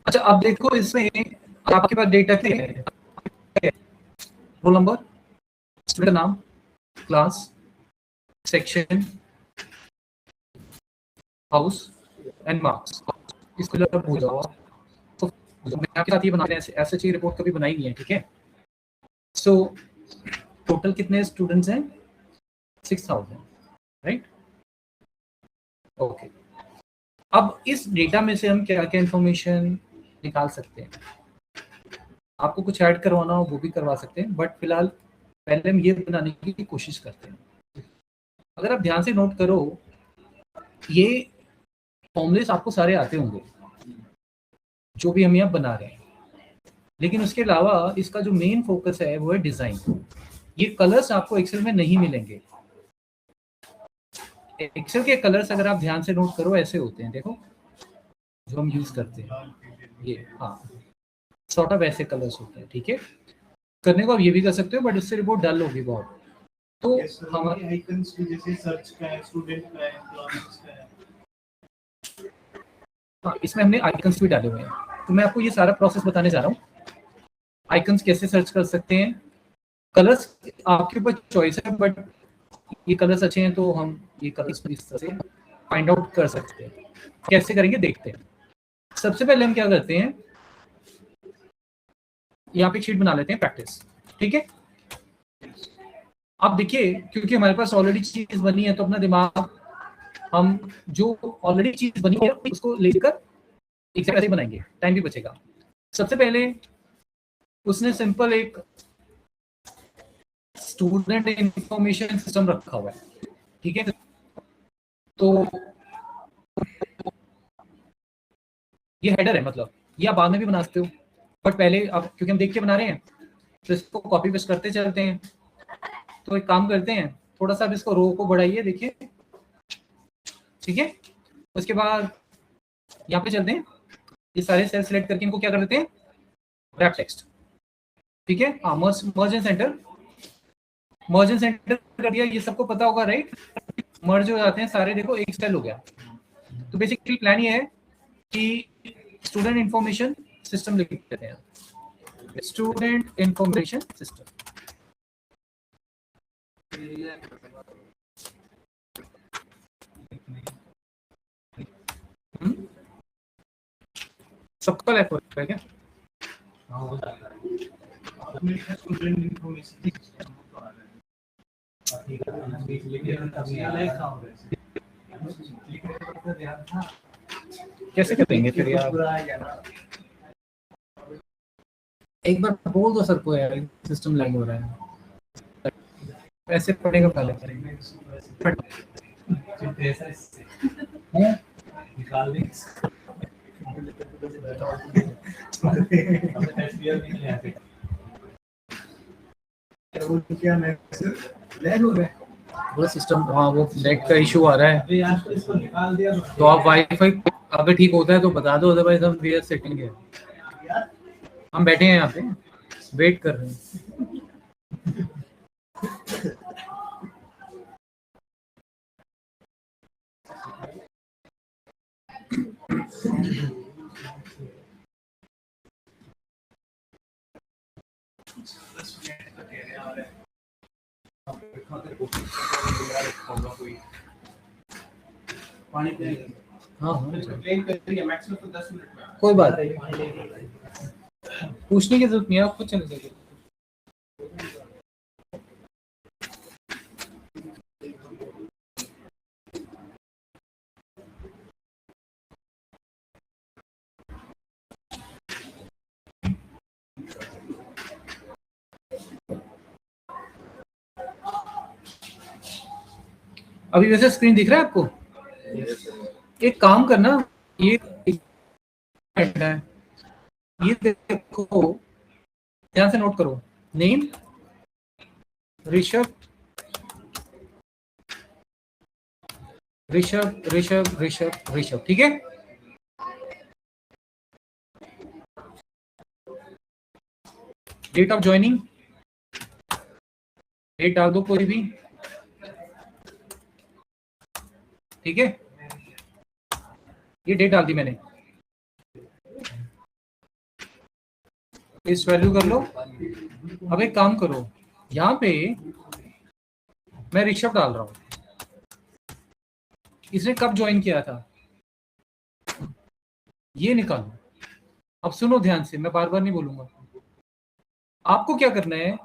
अच्छा अब देखो इसमें आपके पास डेटा क्या है? रोल नंबर, स्टूडेंट नाम, class, section, house and marks. इसको जब भूल जाओ तो मैं आपके साथ ये बना रहे हैं, ऐसे चाहिए रिपोर्ट कभी बनाई नहीं है, ठीक है। सो टोटल कितने स्टूडेंट्स हैं? 6000, राइट? ओके, अब इस डेटा में से हम क्या क्या इंफॉर्मेशन निकाल सकते हैं? आपको कुछ ऐड करवाना हो वो भी करवा सकते हैं, बट फिलहाल पहले हम ये बनाने की कोशिश करते हैं। अगर आप ध्यान से नोट करो, ये फॉर्मूलेस आपको सारे आते होंगे जो भी हम यहाँ बना रहे हैं, लेकिन उसके अलावा इसका जो मेन फोकस है वो है डिजाइन। ये कलर्स आपको एक्सेल में नहीं मिलेंगे। एक्सेल के कलर्स अगर आप ध्यान से नोट करो ऐसे होते हैं, देखो जो हम यूज करते हैं ये, हाँ सॉर्ट ऑफ ऐसे कलर्स होते हैं, ठीक है। करने को आप ये भी कर सकते हो, बट उससे रिपोर्ट डल होगी बहुत। तो हमारे आइकन्स जैसे सर्च का है, स्टूडेंट का है, क्लासेस का है, हाँ इसमें हमने आइकन्स भी डाले हुए हैं। तो मैं आपको ये सारा प्रोसेस बताने जा रहा हूँ। आइकन्स कैसे सर्च कर सकते हैं, कलर्स आपके ऊपर चॉइस है, बट ये कलर्स अच्छे हैं तो हम ये कलर्स इस तरह से फाइंड आउट कर सकते हैं। कैसे करेंगे देखते हैं। सबसे पहले हम क्या करते हैं, यहाँ पे एक शीट बना लेते हैं प्रैक्टिस, ठीक है। अब देखिए क्योंकि हमारे पास ऑलरेडी चीज बनी है तो अपना दिमाग हम जो ऑलरेडी चीज बनी है उसको लेकर एक से बनाएंगे, टाइम भी बचेगा। सबसे पहले उसने सिंपल एक स्टूडेंट इंफॉर्मेशन सिस्टम रखा हुआ है, ठीक है। तो ये हेडर है, मतलब ये आप बाद में भी बना सकते हो, बट पहले अब क्योंकि हम देख के बना रहे हैं तो इसको कॉपी पेस्ट करते चलते हैं। तो एक काम करते हैं, थोड़ा सा इसको रो को बढ़ाइए, देखिए, ठीक है। उसके बाद यहाँ पे चलते हैं, ये सारे सेल सिलेक्ट करके इनको क्या कर देते हैं, रैप टेक्स्ट, ठीक है। हाँ मर्ज and centre, merge and centre कर दिया, ये सबको पता होगा राइट। मर्ज हो जाते हैं सारे, देखो एक सेल हो गया। तो बेसिकली प्लान ये है कि स्टूडेंट इंफॉर्मेशन सिस्टम लिख देते हैं, स्टूडेंट इंफॉर्मेशन सिस्टम। सबका लैप है क्या? स्टूडेंट इंफॉर्मेशन कैसे करेंगे फिर यार? एक बार बोल दो सर को यार, सिस्टम लैग हो रहा है, ऐसे पड़ेगा पहले निकाल दें। वो सिस्टम, हाँ वो नेट का इशू आ रहा है, तो आप वाईफाई अगर ठीक होता है तो बता दो, अदरवाइज हम वी आर सेटिंग है। हम बैठे हैं यहाँ पे, वेट कर रहे हैं। हाँ कोई बात नहीं, पूछने की जरूरत नहीं है, आप खुद चले जाइए। अभी वैसे स्क्रीन दिख रहा है आपको? एक काम करना, ये है, ये देखो ध्यान से नोट करो, नेम ऋषभ, ऋषभ ऋषभ ऋषभ ऋषभ, ठीक है। डेट ऑफ ज्वाइनिंग, डेट डाल दो कोई भी, ठीक है। ये डेट डाल दी मैंने, इस वैल्यू कर लो। अब एक काम करो, यहाँ पे मैं ऋषभ डाल रहा हूँ, इसने कब ज्वाइन किया था ये निकालो। अब सुनो ध्यान से, मैं बार बार नहीं बोलूंगा। आपको क्या करना है,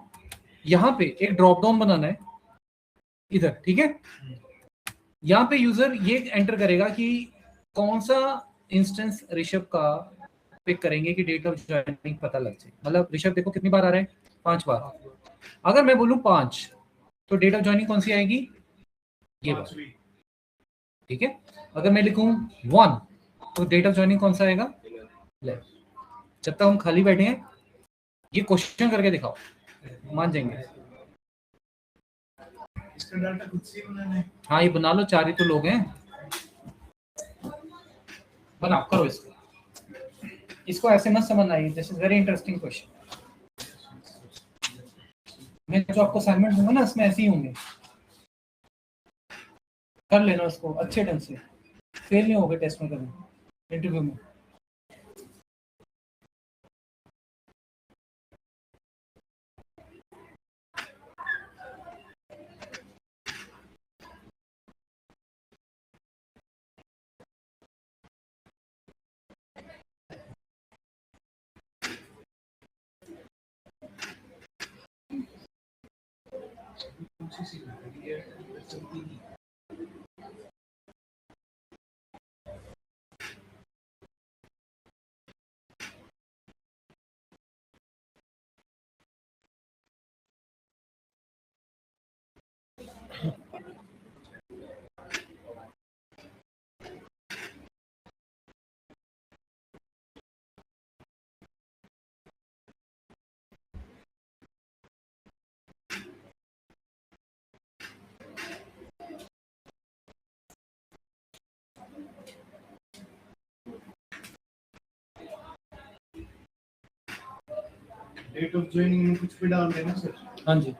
यहाँ पे एक ड्रॉप डाउन बनाना है इधर, ठीक है। यहाँ पे यूजर ये एंटर करेगा कि कौन सा इंस्टेंस ऋषभ का पिक करेंगे कि डेट ऑफ ज्वाइनिंग पता लग जाए। मतलब ऋषभ देखो कितनी बार आ रहा है, 5 बार। अगर मैं बोलूं 5 तो डेट ऑफ ज्वाइनिंग कौन सी आएगी, ये बात, ठीक है। अगर मैं लिखूं 1 तो डेट ऑफ ज्वाइनिंग कौन सा आएगा, जब तक हम खाली बैठे हैं ये क्वेश्चन करके दिखाओ, मान जाएंगे। इसका डाटा खुद से बनाना है। हाँ ये बना लो, 4 ही तो लोग हैं, बनाओ करो इसको। इसको ऐसे मत समझना, this is very interesting question. मैं जो आपको असाइनमेंट दूंगा ना इसमें ऐसे ही होंगे, कर लेना उसको अच्छे ढंग से, फेल नहीं होगे टेस्ट में कभी, इंटरव्यू में। डेट ऑफ ज्वाइनिंग में कुछ भी डाल देना सर। हाँ जी,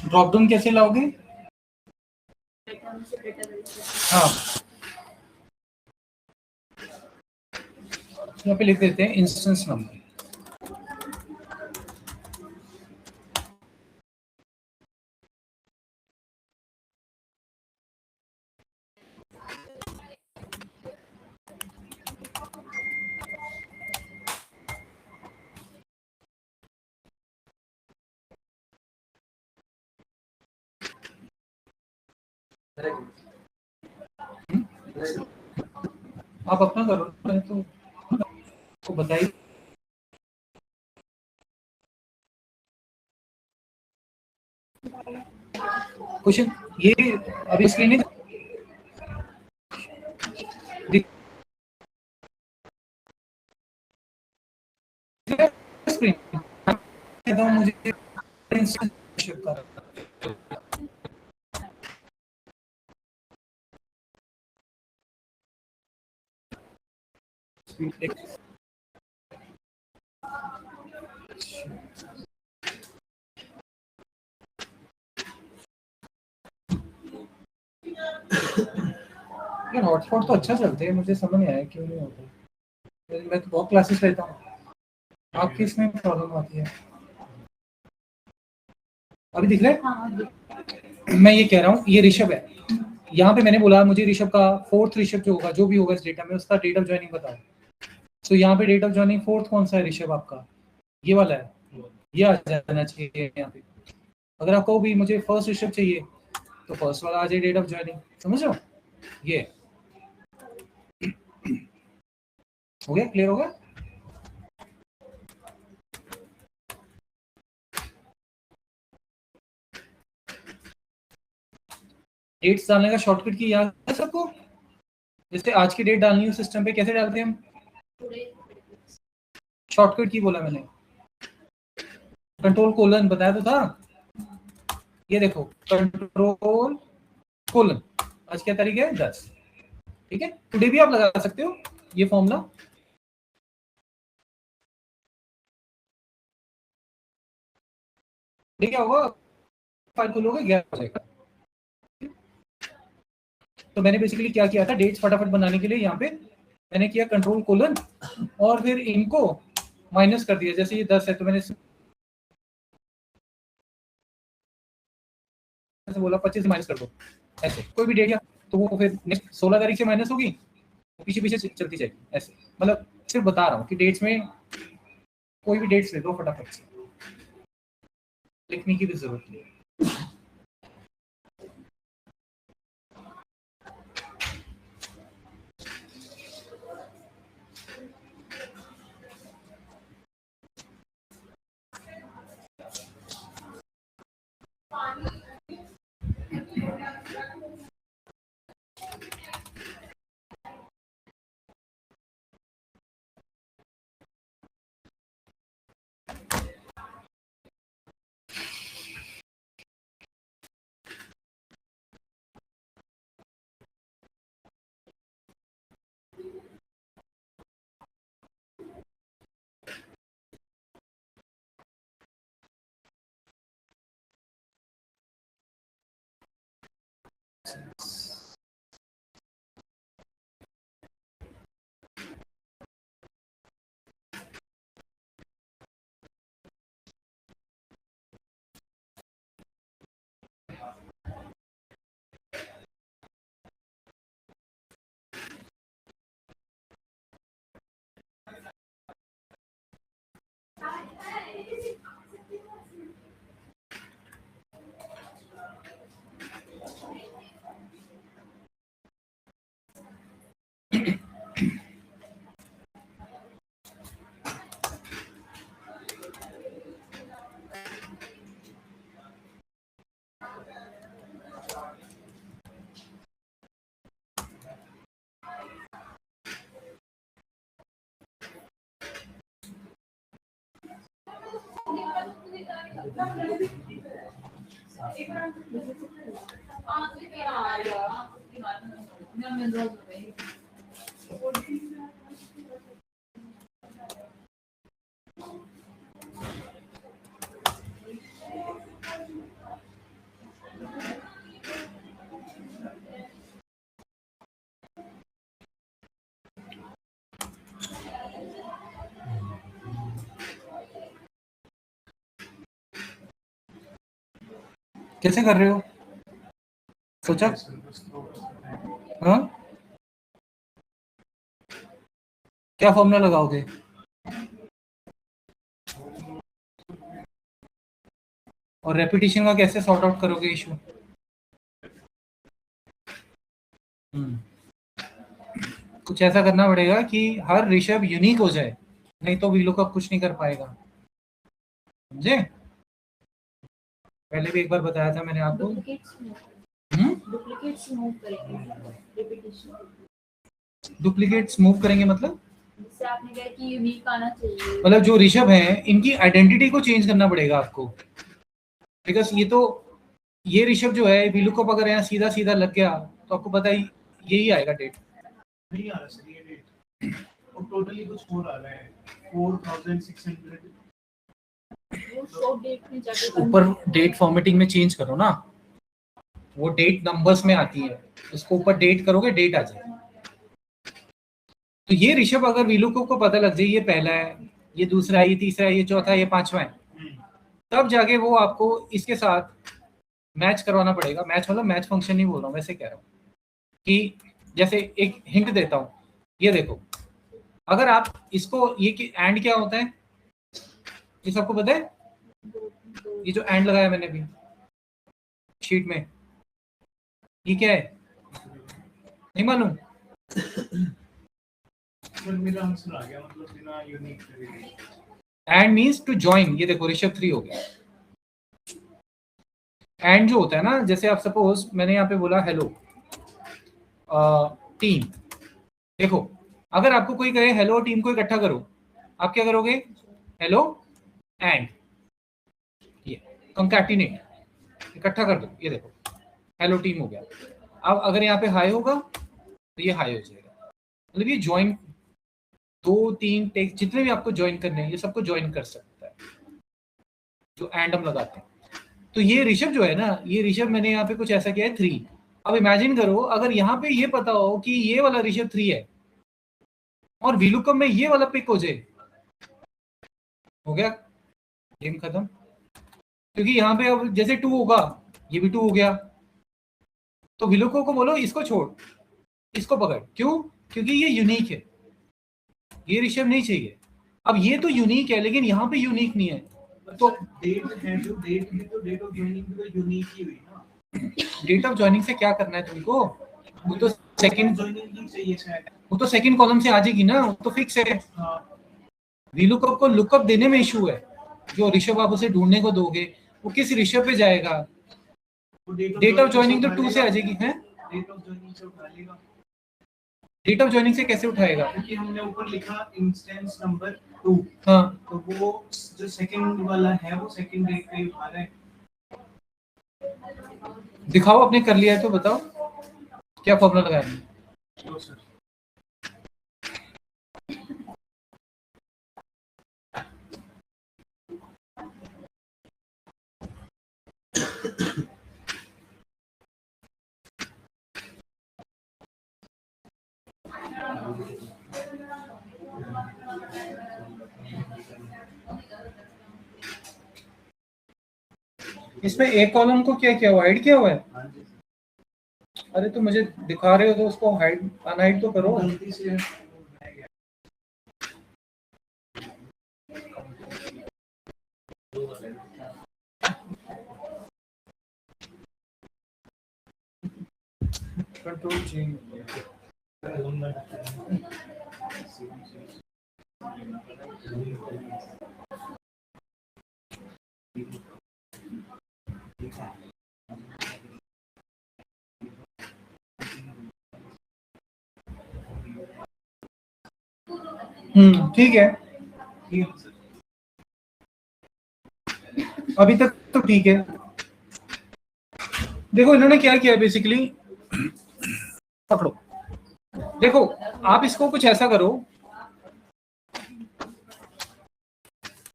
ड्रॉप डाउन कैसे लाओगे? हाँ यहाँ पे लिख देते हैं इंस्टेंस नंबर। आप अपना करो तो बताइए क्वेश्चन। ये अभी स्क्रीन नहीं स्क्रीन मुझे यार हॉटस्पॉट तो अच्छा चलते हैं, मुझे समझ नहीं आया क्यों नहीं होता। मैं तो बहुत क्लासेस लेता हूँ, आपकी इसमें प्रॉब्लम आती है। अभी दिख रहा है? हाँ। मैं ये कह रहा हूँ, ये ऋषभ है, यहाँ पे मैंने बोला मुझे ऋषभ का फोर्थ ऋषभ जो होगा, जो भी होगा इस डेटा में, उसका डेट ऑफ ज्वाइनिंग बताओ। तो यहाँ पे डेट ऑफ ज्वाइनिंग फोर्थ कौन सा है ऋषभ आपका? ये वाला है, ये आ जाना चाहिए यहाँ पे। अगर आपको भी मुझे फर्स्ट ऋषभ चाहिए तो फर्स्ट वाला आ जाए डेट ऑफ ज्वाइनिंग, समझ रहे हो? ये हो गया, क्लियर हो गया? डेट्स डालने का शॉर्टकट की याद है सबको? जैसे आज की डेट डालनी है सिस्टम पे, कैसे डालते हैं हम? शॉर्टकट की बोला मैंने, कंट्रोल कोलन बताया तो था। ये देखो, कंट्रोल कोलन, आज क्या तारीख है? 10। ठीक है, टुडे भी आप लगा सकते हो ये फॉर्मूला। क्या होगा, फाइल खोलोगे 11 हो जाएगा। तो मैंने बेसिकली क्या किया था, डेट्स फटाफट बनाने के लिए यहाँ पे मैंने किया कंट्रोल कोलन और फिर इनको माइनस कर दिया। जैसे ये 10 है तो मैंने बोला 25 से माइनस कर दो, ऐसे कोई भी डेट या तो वो फिर नेक्स्ट 16 तारीख से माइनस होगी, पीछे पीछे चलती जाएगी ऐसे। मतलब सिर्फ बता रहा हूँ कि डेट्स में कोई भी डेट्स ले दो फटाफट से, लिखने की भी जरूरत नहीं है। कैसे कर रहे हो, सोचा? हाँ, क्या फॉर्मूला लगाओगे? और रेपिटेशन का कैसे सॉर्ट आउट करोगे इशू? कुछ ऐसा करना पड़ेगा कि हर ऋषभ यूनिक हो जाए, नहीं तो वीलुकअप कुछ नहीं कर पाएगा, समझे? पहले भी एक बार बताया था मैंने आपको। डुप्लीकेट्स मूव करेंगे मतलब? जैसे आपने कहा कि यूनिक आना चाहिए, मतलब जो ऋषभ हैं इनकी आइडेंटिटी को चेंज करना पड़ेगा आपको, बिकॉज ये ऋषभ जो है वीलुकअप अगर यहाँ सीधा सीधा लग गया तो आपको पता ही यही आएगा डेट। नहीं आ रहा सर ये डेट, और टोटली कुछ और आ रहा है 4600। ऊपर डेट फॉर्मेटिंग में चेंज करो ना, वो डेट नंबर्स में आती है, उसको ऊपर डेट करोगे डेट आ जाएगी। तो ये ऋषभ अगर वीलुकअप को पता लग जाए ये पहला है, ये दूसरा है, ये तीसरा है, ये चौथा है, ये पांचवा है, तब जाके वो आपको इसके साथ मैच करवाना पड़ेगा। मैच मतलब मैच फंक्शन नहीं बोल रहा हूँ, वैसे कह रहा हूँ कि जैसे एक हिंट देता हूँ, ये देखो अगर आप इसको ये कि एंड क्या होता है ये सबको पता है? ये जो एंड लगाया मैंने भी शीट में, ये क्या है? नहीं मालूम? मेरा आंसर आ गया, मतलब बिना unique and means to join. ये देखो ऋषभ 3 हो गया। एंड जो होता है ना, जैसे आप सपोज मैंने यहाँ पे बोला हेलो टीम, देखो अगर आपको कोई कहे हेलो टीम को इकट्ठा करो, आप क्या करोगे? हेलो एंड ये कंकैटिनेट, इकट्ठा कर दो। ये देखो हेलो टीम हो गया। अब अगर यहाँ पे हाई होगा तो ये हाई हो जाएगा, मतलब ये ज्वाइन 2-3 टेक्स्ट जितने भी आपको ज्वाइन करने हैं ये सबको ज्वाइन कर सकता है, जो एंड हम लगाते हैं। तो ये ऋषभ जो है ना, ये ऋषभ मैंने यहाँ पे कुछ ऐसा किया है 3। अब इमेजिन करो अगर यहाँ पे ये पता हो कि ये वाला ऋषभ 3 है और वीलुकअप में ये वाला पिक हो जाए, हो गया गेम खत्म। क्योंकि यहाँ पे अब जैसे 2 होगा ये भी 2 हो गया, तो वीलुकअप को बोलो इसको छोड़ इसको पकड़। क्यों? क्योंकि ये यूनिक है, ये ऋषभ नहीं चाहिए। अब ये तो यूनिक है लेकिन यहाँ पे यूनिक नहीं है, तो डेट है जो डेट है तो डेट ऑफ ज्वाइनिंग भी तो यूनिक ही हुई ना। डेट ऑफ ज्वाइनिंग से क्या करना है तुमको? वो तो सेकंड ज्वाइनिंग चाहिए शायद, वो तो सेकंड कॉलम से आ जाएगी ना, वो तो फिक्स है। वीलुकअप को लुकअप देने में इशू है। जो ऋषभ आप उसे ढूंढने को दोगे वो किस ऋषभ पे जाएगा? डेट ऑफ ज्वाइनिंग तो 2 से आ जाएगी है। डेट ऑफ ज्वाइनिंग से उठा लेगा। डेट ऑफ ज्वाइनिंग से कैसे उठाएगा? क्योंकि हमने ऊपर लिखा इंस्टेंस नंबर 2। हाँ, तो वो जो सेकंड वाला है वो सेकंड डेट पे उठा रहा है। दिखाओ आपने कर लिया है तो बताओ क्या फॉर्मूला लगाया है? इसमें एक कॉलम को क्या किया हुआ, हाइड किया हुआ है? अरे तो मुझे दिखा रहे हो तो उसको हाइड अनहाइड तो करो। Control change. ठीक है, अभी तक तो ठीक है। देखो इन्होंने क्या किया बेसिकली, पकड़ो देखो आप इसको कुछ ऐसा करो,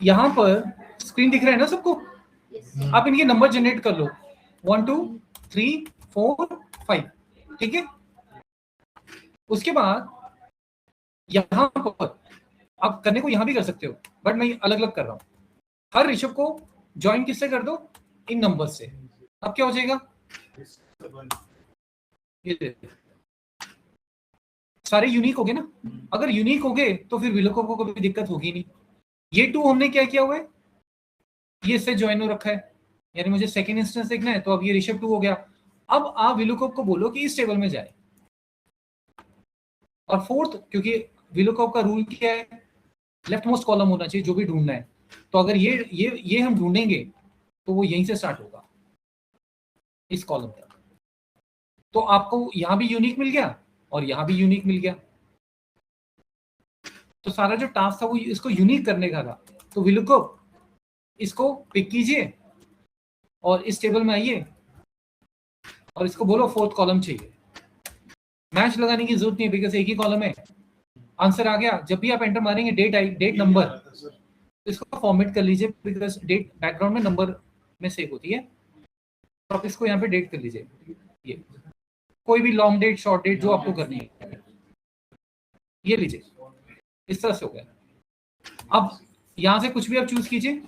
यहां पर स्क्रीन दिख रहा है ना सबको? आप इनके नंबर जनरेट कर लो 1 2 3 4 5, ठीक है? उसके बाद यहां पर आप करने को यहां भी कर सकते हो, बट मैं अलग अलग कर रहा हूं। हर ऋषभ को ज्वाइन किससे कर दो? इन नंबर से। अब क्या हो जाएगा? ये सारे यूनिक हो गए ना। अगर यूनिक हो गए तो फिर वीलुकअप को कोई दिक्कत होगी नहीं। ये 2 हमने क्या किया हुआ है, ये इससे ज्वाइन हो रखा है, यानी मुझे सेकंड इंस्टेंस देखना है, तो अब ये ऋषभ 2 हो गया। अब आप वीलुकअप को बोलो कि इस टेबल में जाए, और फोर्थ, क्योंकि वीलुकअप का रूल क्या है, लेफ्ट मोस्ट कॉलम होना चाहिए जो भी ढूंढना है। तो अगर ये हम ढूंढेंगे तो वो यहीं से स्टार्ट होगा इस कॉलम तक। तो आपको यहां भी यूनिक मिल गया और यहां भी यूनिक मिल गया। तो सारा जो टास्क था वो इसको यूनिक करने का था। तो वीलुकअप इसको पिक कीजिए और इस टेबल में आइए और इसको बोलो फोर्थ कॉलम चाहिए। मैच लगाने की जरूरत नहीं है बिकॉज एक ही कॉलम है, आंसर आ गया। जब भी आप एंटर मारेंगे डेट आई, डेट नंबर, तो इसको फॉर्मेट कर लीजिए बिकॉज डेट बैकग्राउंड में नंबर में सेव होती है। आप इसको यहाँ पे डेट कर लीजिए, ये कोई भी लॉन्ग डेट शॉर्ट डेट जो आपको करनी है, ये लीजिए, इस तरह से हो गया। अब यहां से कुछ भी आप चूज कीजिए,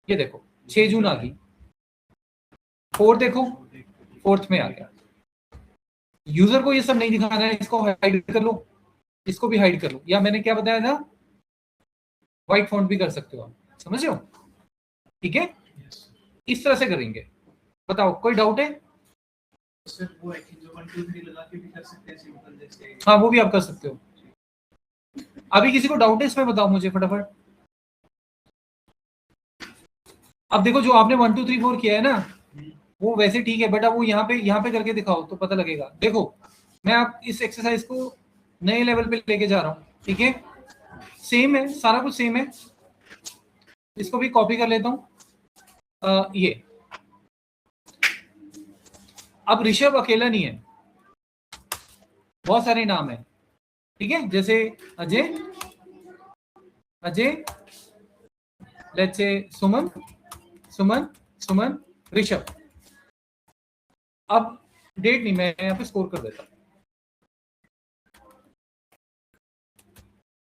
ये देखो 6 जून आ गई, 4 देखो 4th में आ गया। यूजर को ये सब नहीं दिखाना है, इसको हाइड कर लो, इसको भी हाइड कर लो, या मैंने क्या बताया था, व्हाइट फॉन्ट भी कर सकते हो आप, समझ रहे हो? ठीक है, इस तरह से करेंगे। बताओ कोई डाउट है? सर वो है कि जो 1 2 3 लगा के भी कर सकते हैं सिंपल जैसे। हाँ वो भी आप कर सकते हो। अभी किसी को डाउट है इसमें, बताओ मुझे फटाफट। अब देखो जो आपने 1 2 3 4 किया है ना, वो वैसे ठीक है, बट अब वो यहाँ पे करके दिखाओ तो पता लगेगा। देखो मैं आप इस एक्सरसाइज को नए लेवल पे लेके जा रहा हूँ, ठीक है? सेम है, सारा कुछ सेम है। इसको भी कॉपी कर लेता हूँ। ये अब ऋषभ अकेला नहीं है, बहुत सारे नाम है, ठीक है? जैसे अजय, अजय, लेट्स से सुमन, सुमन, सुमन, ऋषभ। अब डेट नहीं, मैं यहाँ पे स्कोर कर देता हूँ।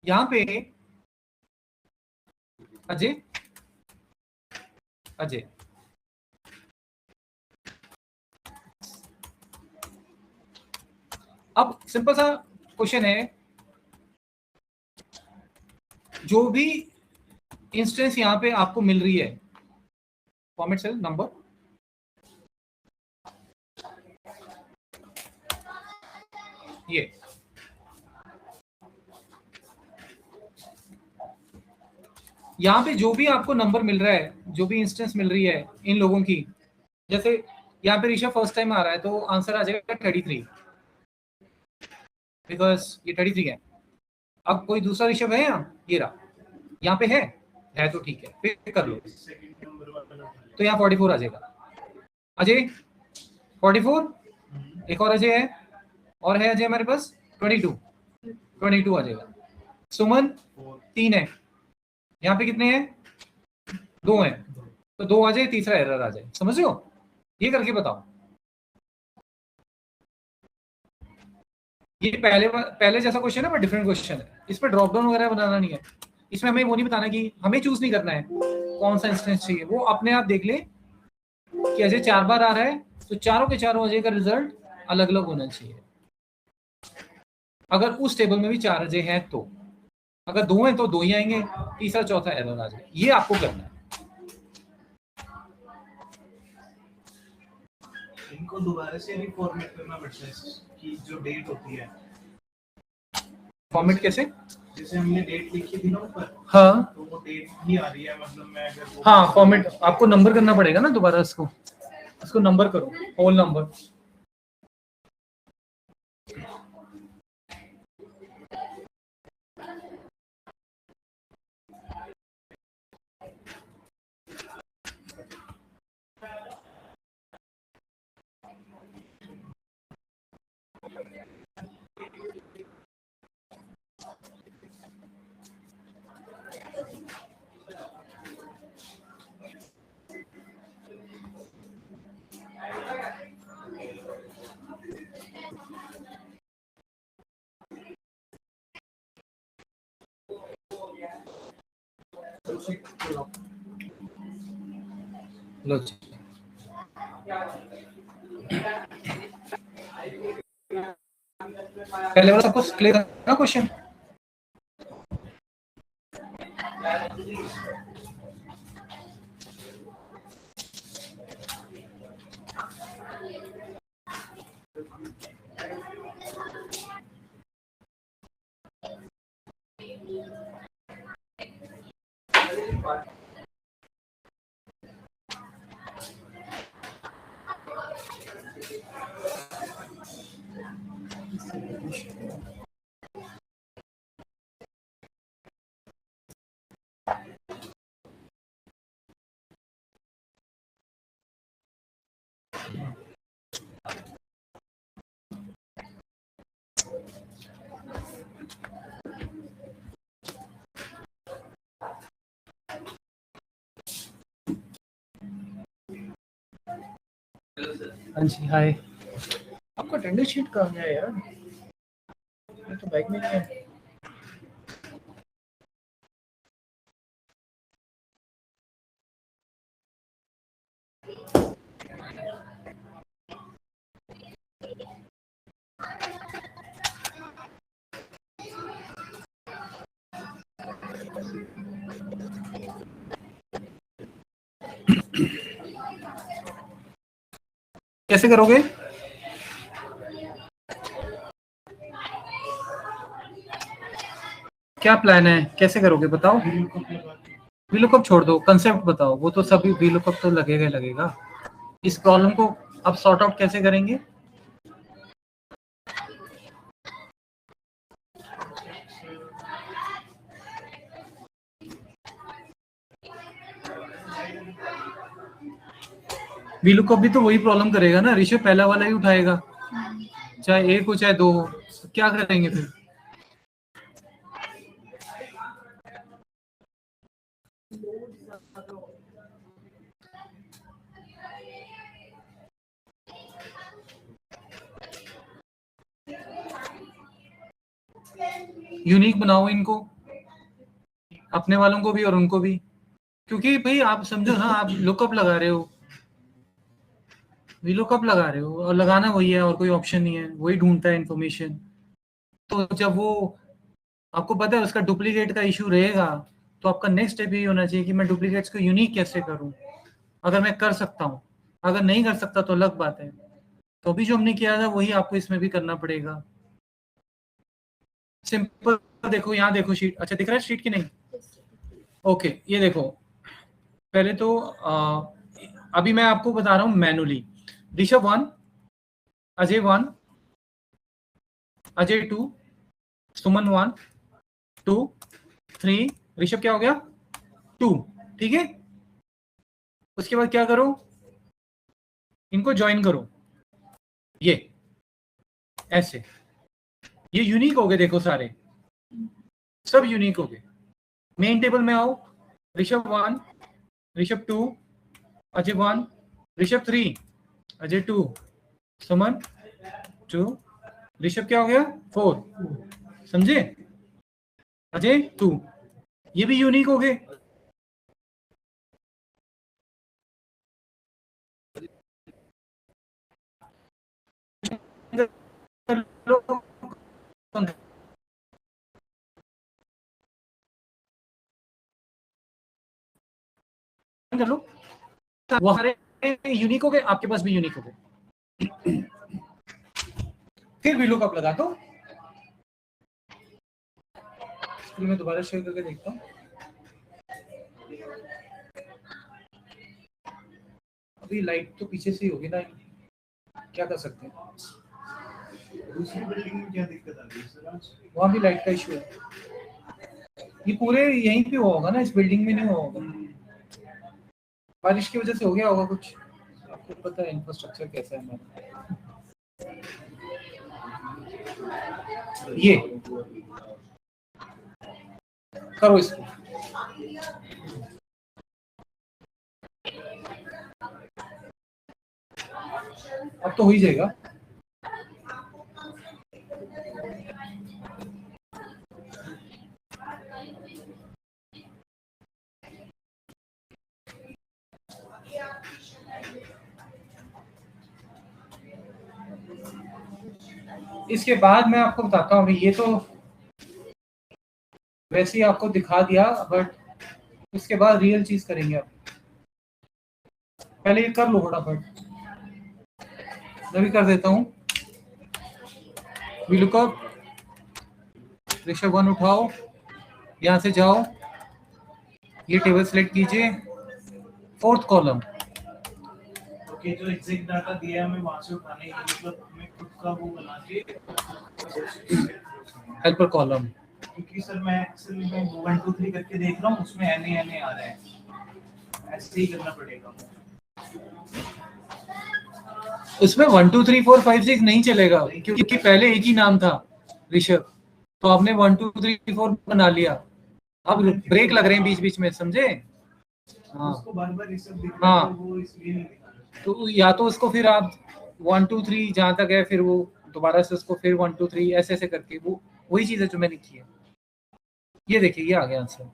यहाँ पे अजय, अजय, अब सिंपल सा क्वेश्चन है, जो भी इंस्टेंस यहाँ पे आपको मिल रही है, फॉर्मेट सेल नंबर, ये यहाँ पे जो भी आपको नंबर मिल रहा है, जो भी इंस्टेंस मिल रही है इन लोगों की, जैसे यहाँ पे ऋषभ फर्स्ट टाइम आ रहा है तो आंसर आ जाएगा 33, बिकॉज ये 33 है। अब कोई दूसरा ऋषभ है ये रहा, यहाँ पे है तो ठीक है, फिर कर लो, तो यहाँ 44 आ जाएगा। अजय 44, एक और अजय है, और है अजय हमारे पास 22 आ जाएगा। सुमन 3 है, यहाँ पे कितने हैं? 2 हैं, तो 2 आ जाए, तीसरा एरर आ जाए, समझ रहे हो? ये करके बताओ। ये पहले जैसा क्वेश्चन है, बट डिफरेंट क्वेश्चन है। इस पर ड्रॉप डाउन वगैरह बनाना नहीं है, इसमें हमें वो नहीं बताना कि हमें चूज नहीं करना है कौन सा इंस्टेंस चाहिए, वो अपने आप देख ले कि अजय 4 बार आ रहा है तो चारों के चारों अजय का रिजल्ट अलग अलग होना चाहिए। अगर उस टेबल में भी 4 अजय हैं तो, अगर 2 हैं तो 2 ही आएंगे, तीसरा चौथा एरर आ जाए, ये आपको करना है। इनको दोबारा से रिफॉर्मेट करना पड़ता है कि जो डेट होती है। फॉर्मेट कैसे? जैसे हमने डेट लिखी थी ना ऊपर, हाँ तो वो डेट नहीं आ रही है, मतलब मैं अगर हाँ, फॉर्मेट आपको नंबर करना पड़ेगा ना दोबारा, इसको नंबर करो, होल नंबर। लो जी, पहले वाला सबको क्लियर करना क्वेश्चन। सर। हाँ जी, हाय। आपका अटेंडेंस शीट कहाँ है यार? ये तो बैग में नहीं है। कैसे करोगे? क्या प्लान है, कैसे करोगे बताओ? वीलुकअप छोड़ दो, कंसेप्ट बताओ। वो तो सभी वीलुकअप तो लगेगा ही लगेगा। इस प्रॉब्लम को अब सॉर्ट आउट कैसे करेंगे? वीलुकअप भी तो वही प्रॉब्लम करेगा ना, ऋषभ पहला वाला ही उठाएगा, चाहे एक हो चाहे दो हो। क्या करेंगे फिर? यूनिक बनाओ इनको, अपने वालों को भी और उनको भी, क्योंकि भाई आप समझो ना, आप लुकअप लगा रहे हो, वीलुकअप लगा रहे हो और लगाना वही है और कोई ऑप्शन नहीं है, वही ढूंढता है इंफॉर्मेशन। तो जब वो आपको पता है उसका डुप्लीकेट का इशू रहेगा, तो आपका नेक्स्ट स्टेप यही होना चाहिए कि मैं डुप्लीकेट्स को यूनिक कैसे करूं, अगर मैं कर सकता हूं। अगर नहीं कर सकता तो अलग बात है। तो अभी जो हमने किया था वही आपको इसमें भी करना पड़ेगा। सिंपल देखो, यहाँ देखो शीट, अच्छा दिख रहा है शीट की नहीं? ओके, ये देखो, पहले तो अभी मैं आपको बता रहा हूँ मैनुअली। ऋषभ 1, अजय 1, अजय 2, सुमन 1, 2, 3, ऋषभ क्या हो गया 2, ठीक है। उसके बाद क्या करो, इनको ज्वाइन करो, ये ऐसे, ये यूनिक हो गए, देखो सारे सब यूनिक हो गए। मेन टेबल में आओ, ऋषभ 1, ऋषभ 2, अजय 1, ऋषभ 3, अजय 2, सुमन 2, ऋषभ क्या हो गया 4, समझे, अजय 2, ये भी यूनिक हो गए। कर लो, वो हमारे यूनिक हो गए, आपके पास भी यूनिक हो गए। फिर भी लुकअप लगा दो। मैं दोबारा शेयर करके देखता हूँ। अभी लाइट तो पीछे से ही होगी ना, क्या कर सकते हैं। दूसरी बिल्डिंग में क्या दिक्कत आ रही है सर आज? वहाँ भी लाइट का इशू है। ये पूरे यहीं पे हुआ होगा ना, इस बिल्डिंग में नहीं हुआ होगा। बारिश की वजह से हो गया होगा कुछ, आपको पता है इंफ्रास्ट्रक्चर कैसा है हमारा। ये करो इसको, अब तो हो ही जाएगा। इसके बाद मैं आपको बताता हूँ, ये तो वैसे ही आपको दिखा दिया, बट इसके बाद रियल चीज करेंगे। आप पहले ये कर लो फटाफट, मैं भी कर देता हूँ। वीलुकअप, ऋषभ 1 उठाओ, यहाँ से जाओ, ये टेबल सेलेक्ट कीजिए, 4th कॉलम। ओके, जो एग्जैक्ट डाटा दिया है हमें वहां से उठाने के लिए, मतलब हमें खुद का वो बना के हेल्पर कॉलम, क्योंकि सर मैं एक्सेल में 1 2 3 करके देख रहा हूँ, उसमें एन आ रहा है, ऐसे ही करना पड़ेगा। उसमें 1 2 3 4 5 6 नहीं चलेगा, क्योंकि पहले एक ही नाम था ऋषभ, तो आपने 1 2 3 4 बना लिया। अब ब्रेक लग रहे हैं बीच बीच में, समझे? हाँ उसको बार-बार ऋषभ दिख रहा है, हाँ, तो वो इसलिए नहीं दिखा रहा। तो या तो उसको फिर आप 1 2 3 जहाँ तक है फिर वो दोबारा से उसको फिर 1 2 3 ऐसे ऐसे करके वो वही चीज़ है जो मैंने की है। ये देखिए ये आ गया आंसर।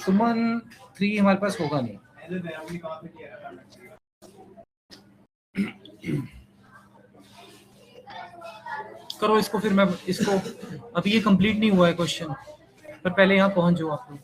सुमन 3 हमारे पास होगा नहीं। ऐसे दयावी कहाँ पे किया है? करो इसको फिर मैं इसको अभी ये कंप्लीट नहीं हुआ है क्वेश्चन पर पहले यहाँ पहुंच जाओ आप लोग।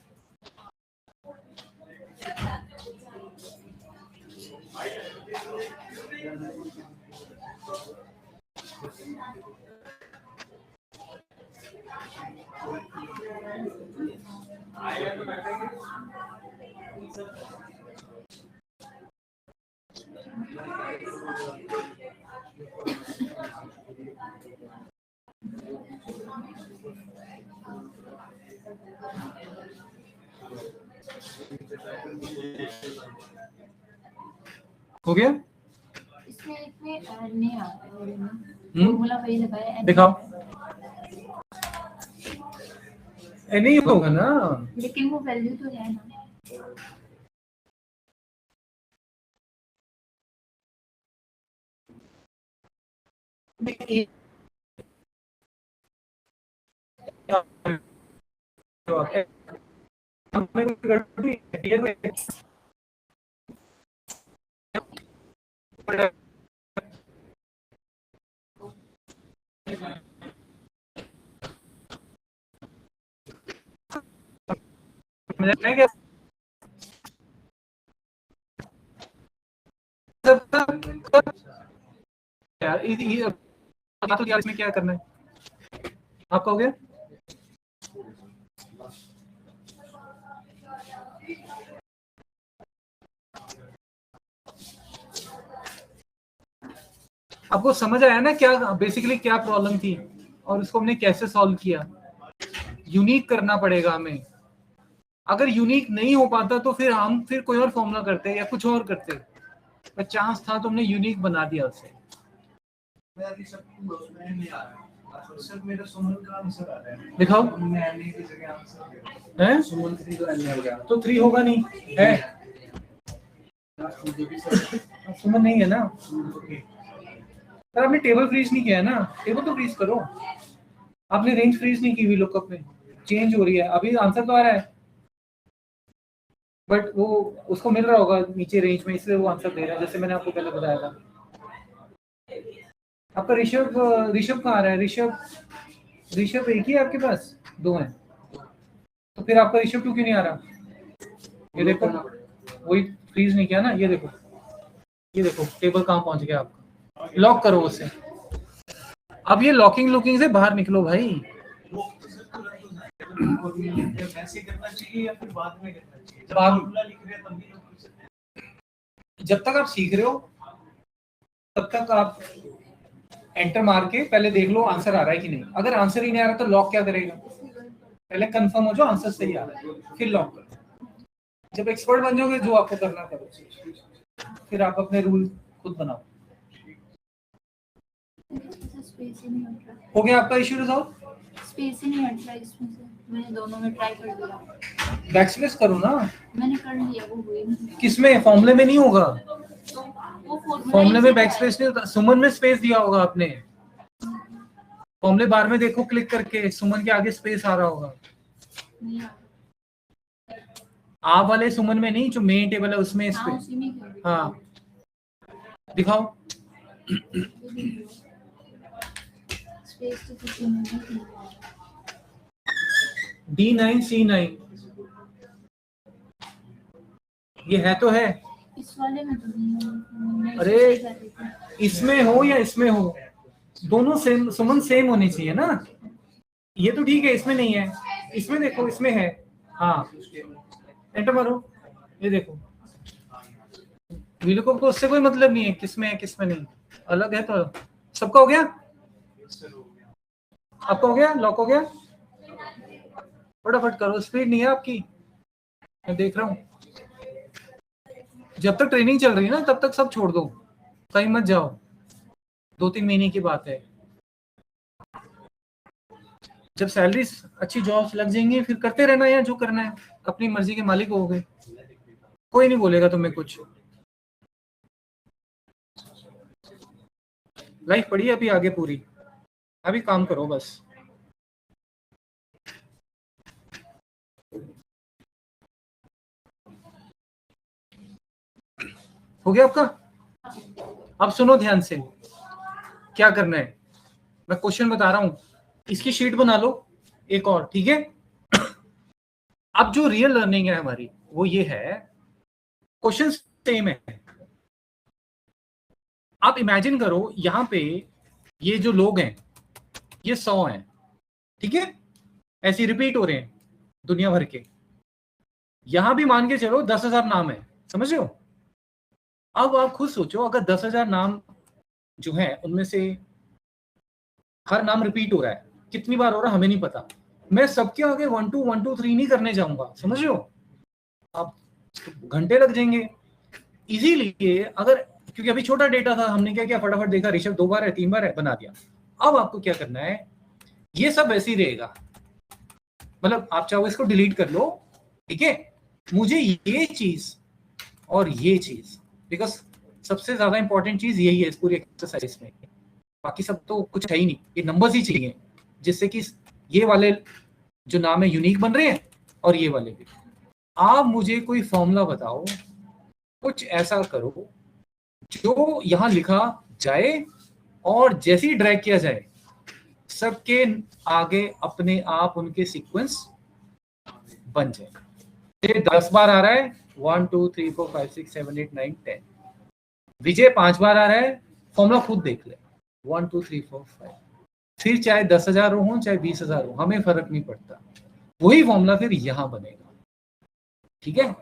हो गया इसमें ऐड नहीं आ रहा है। फॉर्मूला वही लगाया है। दिखाओ। नहीं होगा ना लेकिन वो वैल्यू तो है ना। यार इसमें क्या करना है आपका हो गया। आपको समझ आया ना क्या बेसिकली क्या प्रॉब्लम थी और उसको हमने कैसे सॉल्व किया। यूनिक करना पड़ेगा हमें। अगर यूनिक नहीं हो पाता तो फिर हम फिर कोई और फॉर्मूला करते या कुछ और करते। पर चांस था तो हमने यूनिक बना दिया उसे। मेरा सब उसमें नहीं आ रहा है। सर मेरा सुमन का आंसर आ रहा है। दिखाओ हमने एन की जगह आंसर दिया है सुमन 3 तो एन हो गया। तो 3 होगा नहीं है। सुमन नहीं है ना सर। आपने टेबल फ्रीज नहीं किया है ना। टेबल तो फ्रीज करो। आपने रेंज फ्रीज नहीं की हुई लुकअप में चेंज हो रही है। अभी आंसर तो आ रहा है बट वो उसको मिल रहा होगा नीचे रेंज में इसलिए वो आंसर दे रहा है जैसे मैंने आपको पहले बताया था। आपका ऋषभ कहाँ आ रहा है। ऋषभ एक ही है आपके पास 2 हैं तो फिर आपका ऋषभ क्यों नहीं आ रहा। ये देखो वही फ्रीज नहीं किया ना। ये देखो टेबल कहाँ पहुंच गया आपका। लॉक करो उसे। अब ये लॉकिंग से बाहर निकलो भाई। वैसे करना चाहिए या फिर बाद में करना चाहिए। जब बाद- फॉर्मूला लिख रहे हैं तब भी लोग पूछ सकते हैं। जब तक आप सीख रहे हो तब तक आप एंटर मार के पहले देख लो आंसर आ रहा है कि नहीं। अगर आंसर ही नहीं आ रहा तो लॉक क्या करेगा। पहले कंफर्म हो जाओ आंसर सही आ रहा है फिर लॉक करो। जब एक्सपर्ट बन जाओगे जो आपको करना करो फिर आप अपने रूल खुद बनाओ। स्पेस ही नहीं हट रहा। हो गया आपका इश्यू रिजॉल्व। स्पेस ही नहीं हट रहा इसमें से। मैंने दोनों में ट्राई कर दिया। बैकस्पेस करो ना। मैंने कर लिया वो हुई नहीं। किसमें फॉर्मूले में नहीं होगा। तो वो फॉर्मूले में बैकस्पेस नहीं होता। सुमन में स्पेस दिया होगा आपने। फॉर्मूले बार में देखो क्लिक करके सुमन के आगे स्पेस आ रहा होगा। नहीं आ आप वाले सुमन में नहीं जो मेन टेबल है उसमें रहा। हाँ स्पेस। उसी में कर रही हाँ दिखाओ। हूँ। स्पेस तो किसी में नहीं थी। D9 C9 ये है तो है। इस वाले में तो नहीं है। मैं इसे अरे सही कर रही थी। इसमें हो या इसमें हो दोनों सेम सुमन सेम होनी चाहिए ना। ये तो ठीक है इसमें नहीं है। इसमें देखो इसमें है। हाँ एंटर मारो। ये देखो वीडियो को उससे कोई मतलब नहीं है किसमें है किसमें नहीं। अलग है तो सबका हो गया। आपका हो गया लॉक हो गया। फटाफट करो स्पीड नहीं है आपकी मैं देख रहा हूँ। जब तक ट्रेनिंग चल रही है ना तब तक सब छोड़ दो कहीं मत जाओ। 2-3 महीने की बात है। जब सैलरी अच्छी जॉब्स लग जाएंगी फिर करते रहना है जो करना है। अपनी मर्जी के मालिक हो गए। कोई नहीं बोलेगा तुम्हें कुछ। लाइफ पड़ी है अभी आगे पूरी, अभी काम करो बस। हो गया आपका? अब सुनो ध्यान से, क्या करना है, मैं क्वेश्चन बता रहा हूं, इसकी शीट बना लो एक और, ठीक है? अब जो रियल लर्निंग है हमारी वो ये है, क्वेश्चन सेम है। आप इमेजिन करो यहां पे ये जो लोग हैं ये 100 हैं, ठीक है? ऐसे रिपीट हो रहे हैं दुनिया भर के। यहां भी मान के चलो 10,000 नाम है, समझ रहे हो? अब आप खुद सोचो, अगर 10,000 नाम जो है उनमें से हर नाम रिपीट हो रहा है, कितनी बार हो रहा है हमें नहीं पता। मैं सबके आगे 1 2 1 2 3 नहीं करने जाऊंगा, समझ रहे हो? आप घंटे लग जाएंगे इजीली। अगर, क्योंकि अभी छोटा डेटा था, हमने क्या किया, फटाफट देखा ऋषभ 2 बार है 3 बार है, बना दिया। अब आपको क्या करना है, ये सब वैसे ही रहेगा, मतलब आप चाहो इसको डिलीट कर लो, ठीक है? मुझे ये चीज और ये चीज, बिकॉज सबसे ज्यादा इंपॉर्टेंट चीज यही है इस पूरी एक्सरसाइज में, बाकी सब तो कुछ है ही नहीं, ये नंबर्स ही चाहिए जिससे कि ये वाले जो नाम है यूनिक बन रहे हैं और ये वाले भी। आप मुझे कोई फॉर्मूला बताओ, कुछ ऐसा करो जो यहां लिखा जाए और जैसे ही ड्रैग किया जाए सबके आगे अपने आप उनके सीक्वेंस बन जाए। ये 10 बार आ रहा है, 1 2 3 4 5 6 7 8 9 10। विजय 5 बार आ रहा है, फॉर्मूला खुद देख ले, 1 2 3 4 5। फिर चाहे 10,000 हो चाहे 20,000 हो, हमें फर्क नहीं पड़ता, वही फॉर्मूला फिर यहां बनेगा, ठीक है?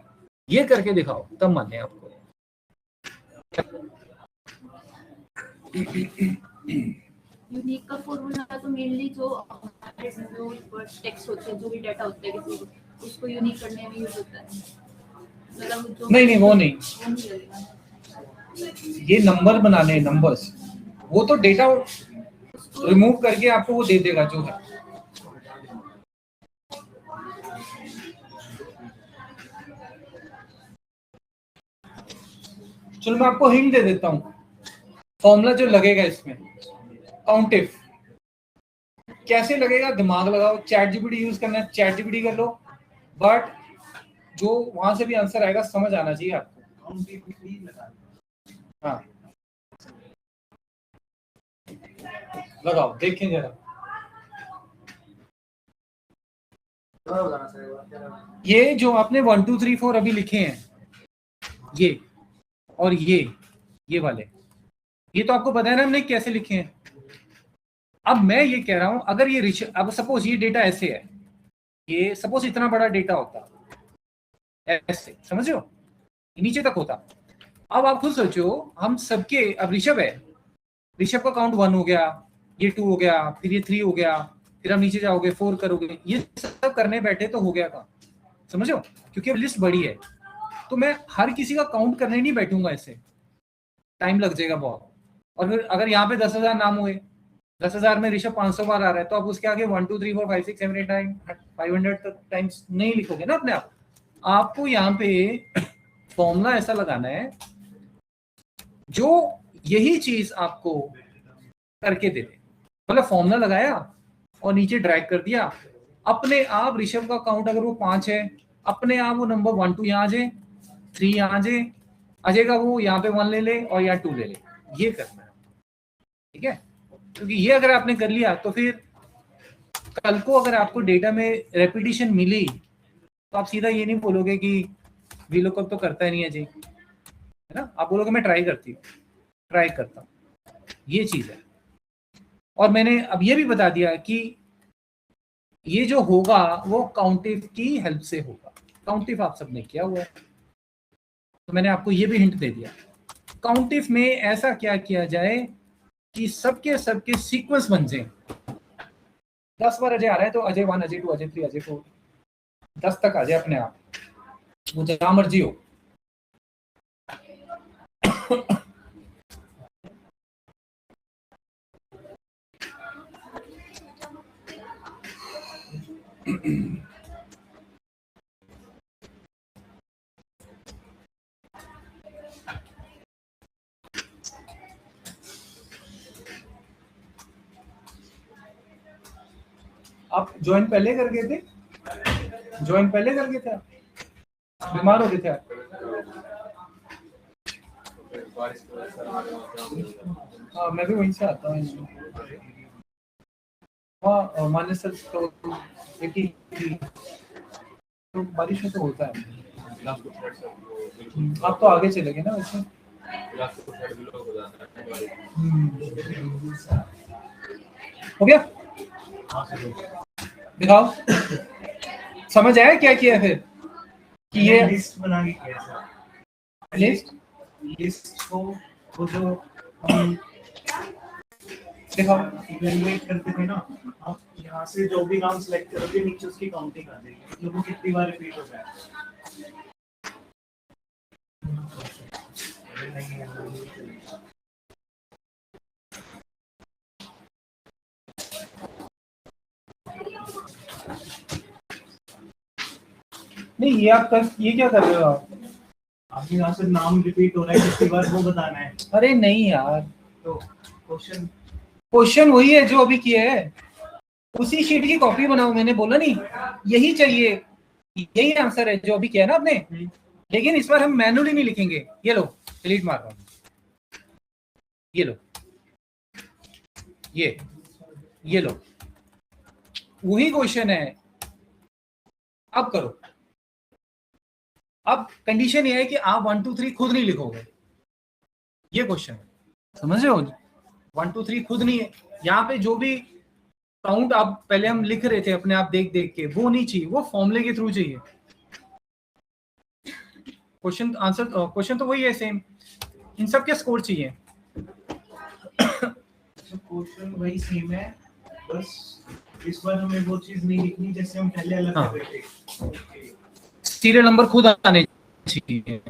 ये करके दिखाओ तब माने आपको। यूनिक का फॉर्मूला तो मेनली जो टेक्स्ट होते हैं, जो भी डाटा होता है किसी उसको यूनिक करने में यूज होता है, मतलब जो नहीं वो नहीं, वो नहीं लगेगा। ये नंबर बनाने, नंबर्स, वो तो डेटा उसको रिमूव करके आपको वो दे देगा जो है। चलो मैं आपको हिंट दे देता हूं, फॉर्मूला जो लगेगा इसमें, काउंटिव। कैसे लगेगा, दिमाग लगाओ, चैट जीपीटी यूज करना है चैट जीपीटी कर लो, बट जो वहां से भी आंसर आएगा समझ आना चाहिए आपको। हाँ लगाओ, देखें जरा। ये जो आपने 1 2 3 4 अभी लिखे हैं, ये और ये वाले, ये तो आपको पता है ना हमने कैसे लिखे हैं। अब मैं ये कह रहा हूं, अगर ये अब सपोज ये डेटा ऐसे है, ये सपोज इतना बड़ा डेटा होता ऐसे, समझ रहे हो, नीचे तक होता। अब आप खुद सोचो, हम सबके, अब ऋषभ है, ऋषभ का काउंट 1 हो गया, ये 2 हो गया, फिर ये 3 हो गया, फिर हम नीचे जाओगे 4 करोगे, ये सब करने बैठे तो हो गया काम, समझ रहे हो? क्योंकि अब लिस्ट बड़ी है, तो मैं हर किसी का काउंट करने नहीं बैठूंगा, ऐसे टाइम लग जाएगा बहुत। और फिर अगर यहाँ पे 10,000 नाम हुए, 10,000 में ऋषभ 500 बार आ रहा है, तो आप उसके आगे 1 2 3 4 5 6 7 8 9 500 टाइम्स नहीं लिखोगे ना अपने आप। आपको यहाँ पे फॉर्मूला ऐसा लगाना है जो यही चीज आपको करके दे दे, मतलब फॉर्मूला लगाया और नीचे ड्रैग कर दिया, अपने आप ऋषभ का काउंट अगर वो 5 है, अपने आप वो नंबर 1 2 यहाँ आ जाए, 3 यहाँ आ जाए, अजय का वो यहाँ पे 1 ले ले और यहाँ 2 ले ले, ये करना है, ठीक है? क्योंकि ये अगर आपने कर लिया तो फिर कल को अगर आपको डेटा में रेपिटेशन मिली तो आप सीधा ये नहीं बोलोगे कि वीलुकअप तो करता ही नहीं है जी, है ना? आप बोलोगे मैं ट्राई करता हूँ, ये चीज है। और मैंने अब ये भी बता दिया कि ये जो होगा वो काउंटिव की हेल्प से होगा। काउंटिव आप सबने किया हुआ है, तो मैंने आपको ये भी हिंट दे दिया। काउंटिव में ऐसा क्या किया जाए कि सबके सीक्वेंस बन जाए। 10 बार अजय आ रहा है तो अजय 1 अजय 2 अजय 3 अजय 4 10 तक आ जाए अपने आप, वो जहां मर्जी हो। आप ज्वाइन पहले कर गए थे? ज्वाइन पहले कर गए थे आप? बीमार हो गए थे आप? हाँ, मैं भी वहीं से आता हूँ। हाँ, माइनस तो 83 तो बारिश में तो होता है। आप तो आगे चले गए ना वैसे। हो गया? दिखाओ, समझ आया क्या किया फिर कि ये लिस्ट बना के किया सर। लिस्ट को वो जो हम दिखाओ। इवैल्यूएट करते थे ना, आप यहाँ से जो भी काम सिलेक्ट करोगे नीचे उसकी काउंटिंग आ जाएगी, मतलब वो कितनी बार रिपीट होता है। नहीं, ये आप कर, ये क्या कर रहे हो आप? आपके यहाँ से नाम रिपीट हो रहा है कितनी बार वो बताना है। अरे नहीं यार, तो क्वेश्चन वही है जो अभी किया है, उसी शीट की कॉपी बनाओ। मैंने बोला नहीं, यही चाहिए, यही आंसर है जो अभी किया ना आपने, लेकिन इस बार हम मैनुअली नहीं लिखेंगे। ये लो, डिलीट मार रहा हूं, ये लो, ये लो, वही क्वेश्चन है। अब करो। अब कंडीशन ये है कि आप 1 2 3 खुद नहीं लिखोगे, ये क्वेश्चन है, समझ रहे हो? 1 2 3 खुद नहीं है। यहाँ पे जो भी काउंट आप पहले हम लिख रहे थे अपने आप देख देख के, वो नहीं चाहिए, वो फॉर्मूले के थ्रू चाहिए। क्वेश्चन आंसर, क्वेश्चन तो वही है सेम, इन सब के स्कोर चाहिए। क्वेश्चन वही सेम है, बस इस बार हमें वो चीज नहीं लिखनी जैसे हम पहले अलग कर रहे थे। सीरियल नंबर खुद आने चाहिए।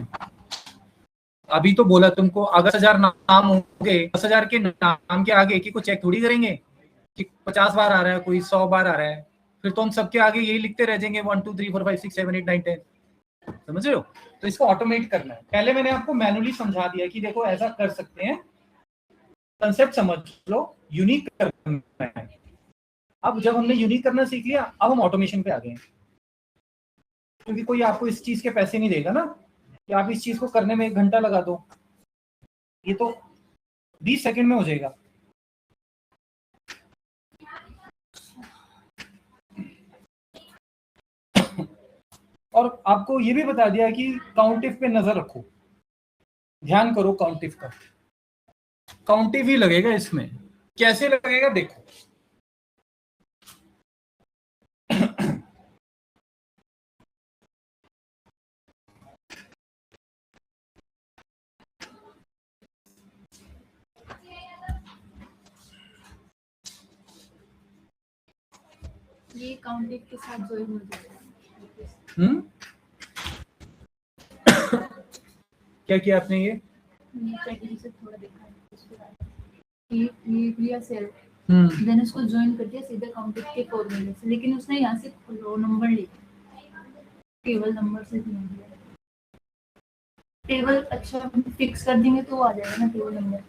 अभी तो बोला तुमको, अगर 1000 नाम होंगे, 10,000 के नाम के आगे एक ही को चेक थोड़ी करेंगे कि 50 बार आ रहा है, कोई 100 बार आ रहा है, फिर तो हम सबके आगे यही लिखते रह जाएंगे 1 2 3 4 5 6 7 8 9 10। समझ रहे हो? तो इसको ऑटोमेट करना है। पहले मैंने आपको मैनुअली समझा दिया कि देखो ऐसा कर सकते हैं, कंसेप्ट समझ लो, यूनिक करना है। अब जब हमने यूनिक करना सीख लिया, अब हम ऑटोमेशन पे आ गए हैं, क्योंकि कोई आपको इस चीज के पैसे नहीं देगा ना कि आप इस चीज को करने में 1 घंटा लगा दो, ये तो 20 सेकंड में हो जाएगा। और आपको ये भी बता दिया कि काउंटिव पे नजर रखो, ध्यान करो काउंटिव का। काउंटिव ही लगेगा इसमें, कैसे लगेगा देखो। ये काउंटिंग के साथ ज्वाइन हो जाएगा। क्या किया आपने? ये चैटजीपीटी से थोड़ा देखा है इसके बारे में। ये लिया सेल्फ, देन उसको ज्वाइन कर दिया सीधा काउंटिंग के फॉर्मूले से, लेकिन उसने यहाँ से रो नंबर लिया, टेबल नंबर से नहीं दिया। टेबल अच्छा फिक्स कर देंगे तो आ जाएगा ना टेबल नंबर।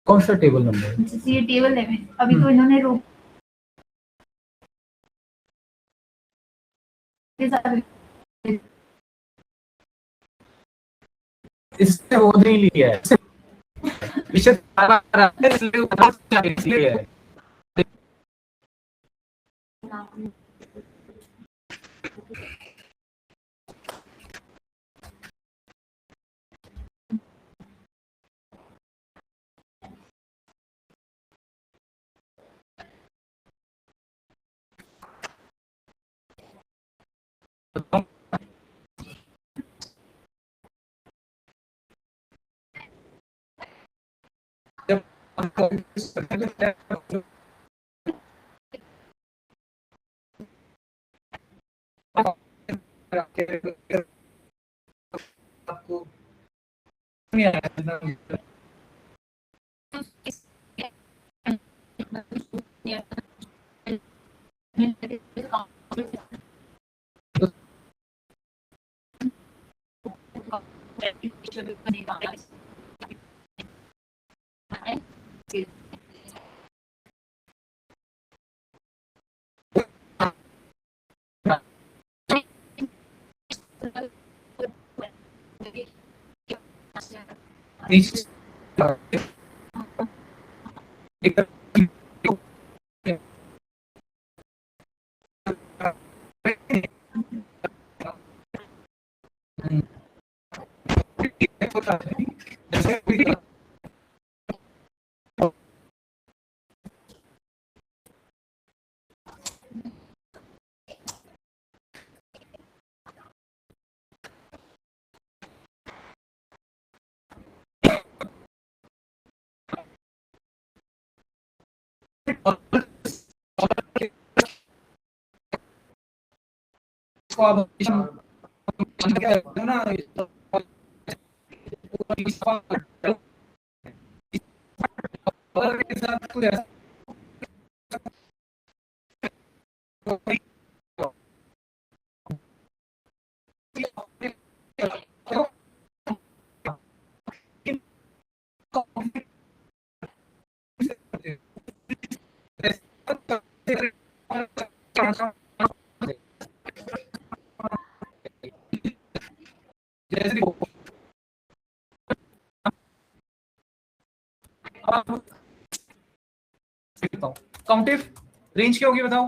कौन सा टेबल नंबर? जैसे ये टेबल है, अभी तो इन्होंने रो इससे वो नहीं लिया है, विषय इसलिए है। जब आपको नहीं आया नीचे एक काउंटिव रेंज क्या होगी बताओ,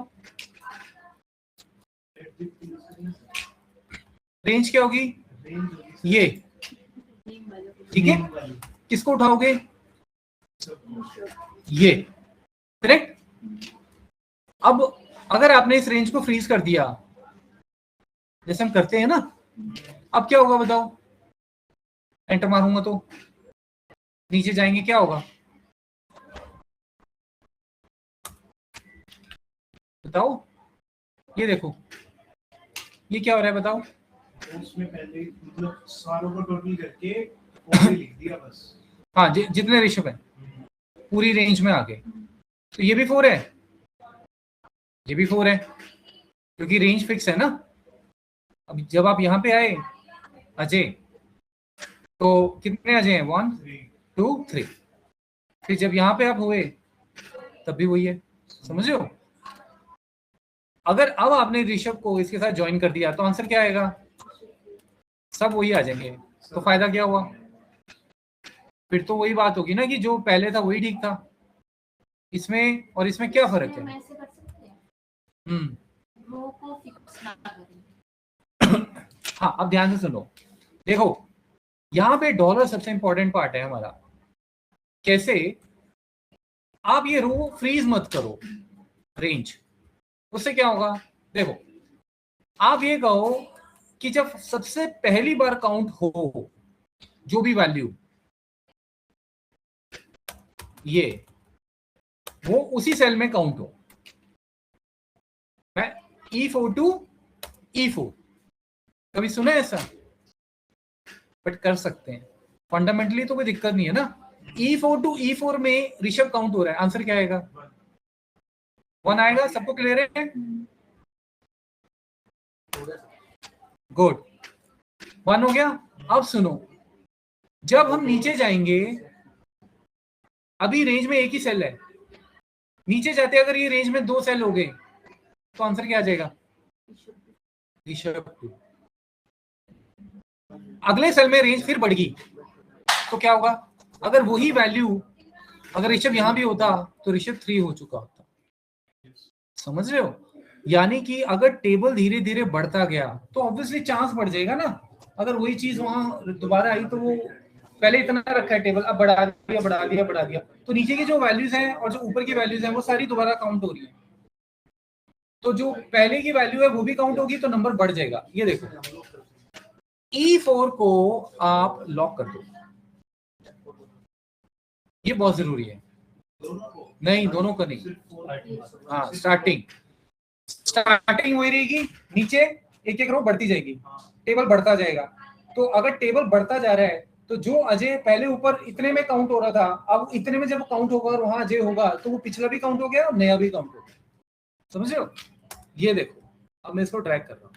रेंज क्या होगी ये, ठीक है। किसको उठाओगे, ये, करेक्ट। अब अगर आपने इस रेंज को फ्रीज कर दिया जैसे हम करते हैं ना, अब क्या होगा बताओ, एंटर मारूंगा तो नीचे जाएंगे, क्या होगा बताओ, ये देखो ये क्या हो रहा है बताओ। उसमें पहले मतलब सारों को टोटल करके ओके लिख दिया बस। हाँ जितने रेशियो है पूरी रेंज में आ गए, तो ये भी 4 है, ये भी 4 है, क्योंकि रेंज फिक्स है ना। अब जब आप यहाँ पे आए अजय, तो कितने अजय हैं, 1 2 3, फिर जब यहाँ पे आप हुए तब भी वही है, समझ रहे हो। अगर अब आपने ऋषभ को इसके साथ ज्वाइन कर दिया तो आंसर क्या आएगा, सब वही आ जाएंगे, तो फायदा क्या हुआ, फिर तो वही बात होगी ना कि जो पहले था वही ठीक था। इसमें और इसमें क्या फर्क है, ऐसे कर सकते हैं रो को फिक्स ना करें। हाँ अब ध्यान से सुनो, देखो यहाँ पे डॉलर सबसे इंपॉर्टेंट पार्ट है हमारा। कैसे, आप ये रो फ्रीज मत करो रेंज, उससे क्या होगा, देखो आप ये कहो कि जब सबसे पहली बार काउंट हो जो भी वैल्यू, ये वो उसी सेल में काउंट हो, E4 to E4, कभी सुना है ऐसा, बट कर सकते हैं फंडामेंटली, तो कोई दिक्कत नहीं है ना। E4 to E4 में ऋषभ काउंट हो रहा है, आंसर क्या आएगा, 1 आएगा, सबको क्लियर है, गुड, 1 हो गया। अब सुनो, जब हम नीचे जाएंगे, अभी रेंज में एक ही सेल है, नीचे जाते अगर ये रेंज में 2 सेल हो गए तो आंसर क्या आ जाएगा, ऋषभ 2। अगले सेल में रेंज फिर बढ़ गई तो क्या होगा, अगर वही वैल्यू अगर ऋषभ यहां भी होता तो ऋषभ 3 हो चुका होता, समझ रहे हो। यानी कि अगर टेबल धीरे धीरे बढ़ता गया तो ऑब्वियसली चांस बढ़ जाएगा ना, अगर वही चीज वहां दोबारा आई तो वो पहले इतना रखा है टेबल, अब बढ़ा दिया बढ़ा दिया बढ़ा दिया, तो नीचे की जो वैल्यूज हैं और जो ऊपर की वैल्यूज हैं वो सारी दोबारा काउंट हो रही है, तो जो पहले की वैल्यू है वो भी काउंट होगी, तो नंबर बढ़ जाएगा। ये देखो E4 को आप लॉक कर दो, ये बहुत जरूरी है, नहीं दोनों का नहीं, हाँ स्टार्टिंग वही रहेगी, नीचे एक एक रो बढ़ती जाएगी, टेबल बढ़ता जाएगा। तो अगर टेबल बढ़ता जा रहा है तो जो अजय पहले ऊपर इतने में काउंट हो रहा था, अब इतने में जब काउंट होगा और वहां अजय होगा तो वो पिछला भी काउंट हो गया और नया भी काउंट हो गया, समझ रहे हो। ये देखो अब मैं इसको ट्रैक कर रहा हूं,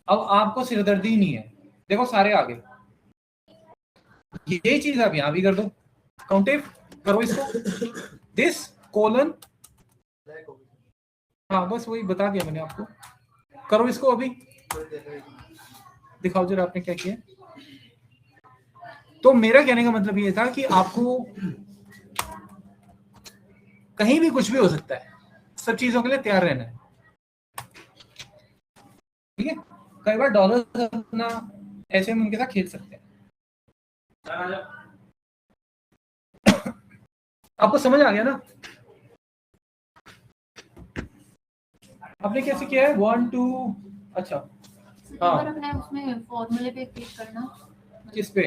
अब आपको सिरदर्दी नहीं है, देखो सारे आगे, यही चीज आप यहां भी कर दो, काउंटिव करो इसको, दिस कोलन, हाँ बस वही बता दिया मैंने आपको, करो इसको अभी, दिखाओ जरा आपने क्या किया। तो मेरा कहने का मतलब ये था कि आपको कहीं भी कुछ भी हो सकता है, सब चीजों के लिए तैयार रहना है, ठीक है। कई बार डॉलर अपना ऐसे हम उनके साथ खेल सकते हैं। आपको समझ आ गया ना? आपने कैसे किया है? 1 2 अच्छा हाँ। अपने उसमें फॉर्मूले पे क्लिक करना। किस पे?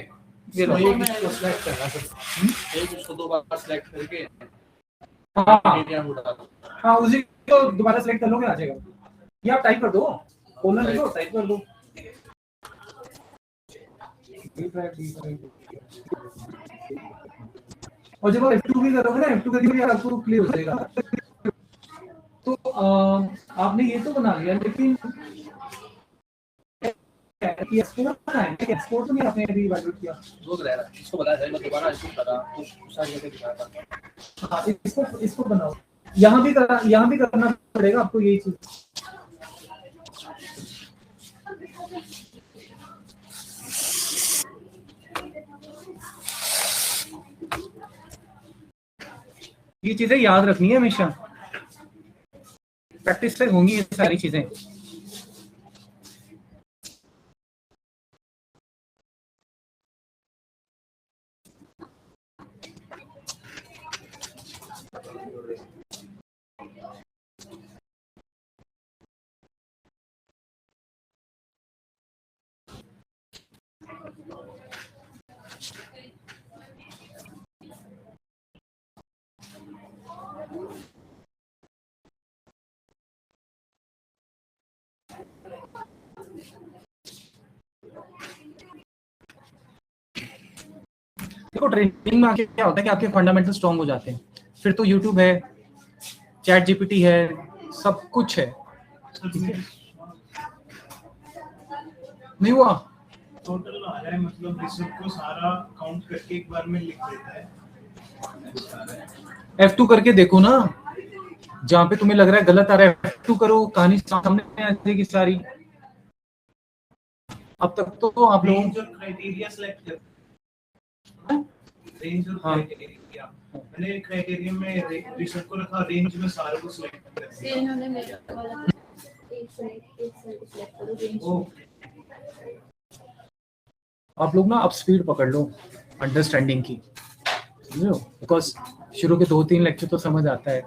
ये लो। सेलेक्ट करना सर, एक उसको 2 बार सेलेक्ट करके हाँ हाँ, उसी को दोबारा सेलेक्ट कर लोगे, आ जाएगा। ये आप टाइप कर दो, खोलना नहीं हो, टाइप कर दो। और जब आप F2 भी करोगे ना, F2 करके आपको क्लियर हो जाएगा। तो आपने ये तो बना लिया, लेकिन एक्सपोर्ट तो नहीं आपने अभी इवैल्यूएट किया। इसको बताया था, मैं दोबारा इसको करा कुछ सारी जगह दिखाया था। हाँ, इसको बनाओ। यहाँ भी करना पड़ेगा आपको यही चीज। ये चीजें याद रखनी है हमेशा, प्रैक्टिस से होंगी ये सारी चीजें। देखो ट्रेनिंग में आके क्या होता है कि आपके फंडामेंटल स्ट्रांग हो जाते हैं, फिर तो यूट्यूब है, चैट जीपीटी है, सब कुछ है। नहीं हुआ? टोटल आ रहा है, मतलब रिसिप्ट को सारा काउंट करके एक बार में लिख देता है। F2 करके देखो ना, जहां पे तुम्हें लग रहा है गलत आ रहा है F2 करो, कहानी सामने आ जाएगी सारी। अब तक तो आप लोग रेंज और क्राइटेरिया सेलेक्ट कर, रेंज और क्राइटेरिया मैंने क्राइटेरिया में रिसिप्ट को रखा, रेंज में सारे को सिलेक्ट कर दिया। इन्होंने मेरा वाला एक सेलेक्ट करो रेंज। आप लोग ना अब स्पीड पकड़ लो अंडरस्टैंडिंग की, समझो, बिकॉज शुरू के 2-3 लेक्चर तो समझ आता है,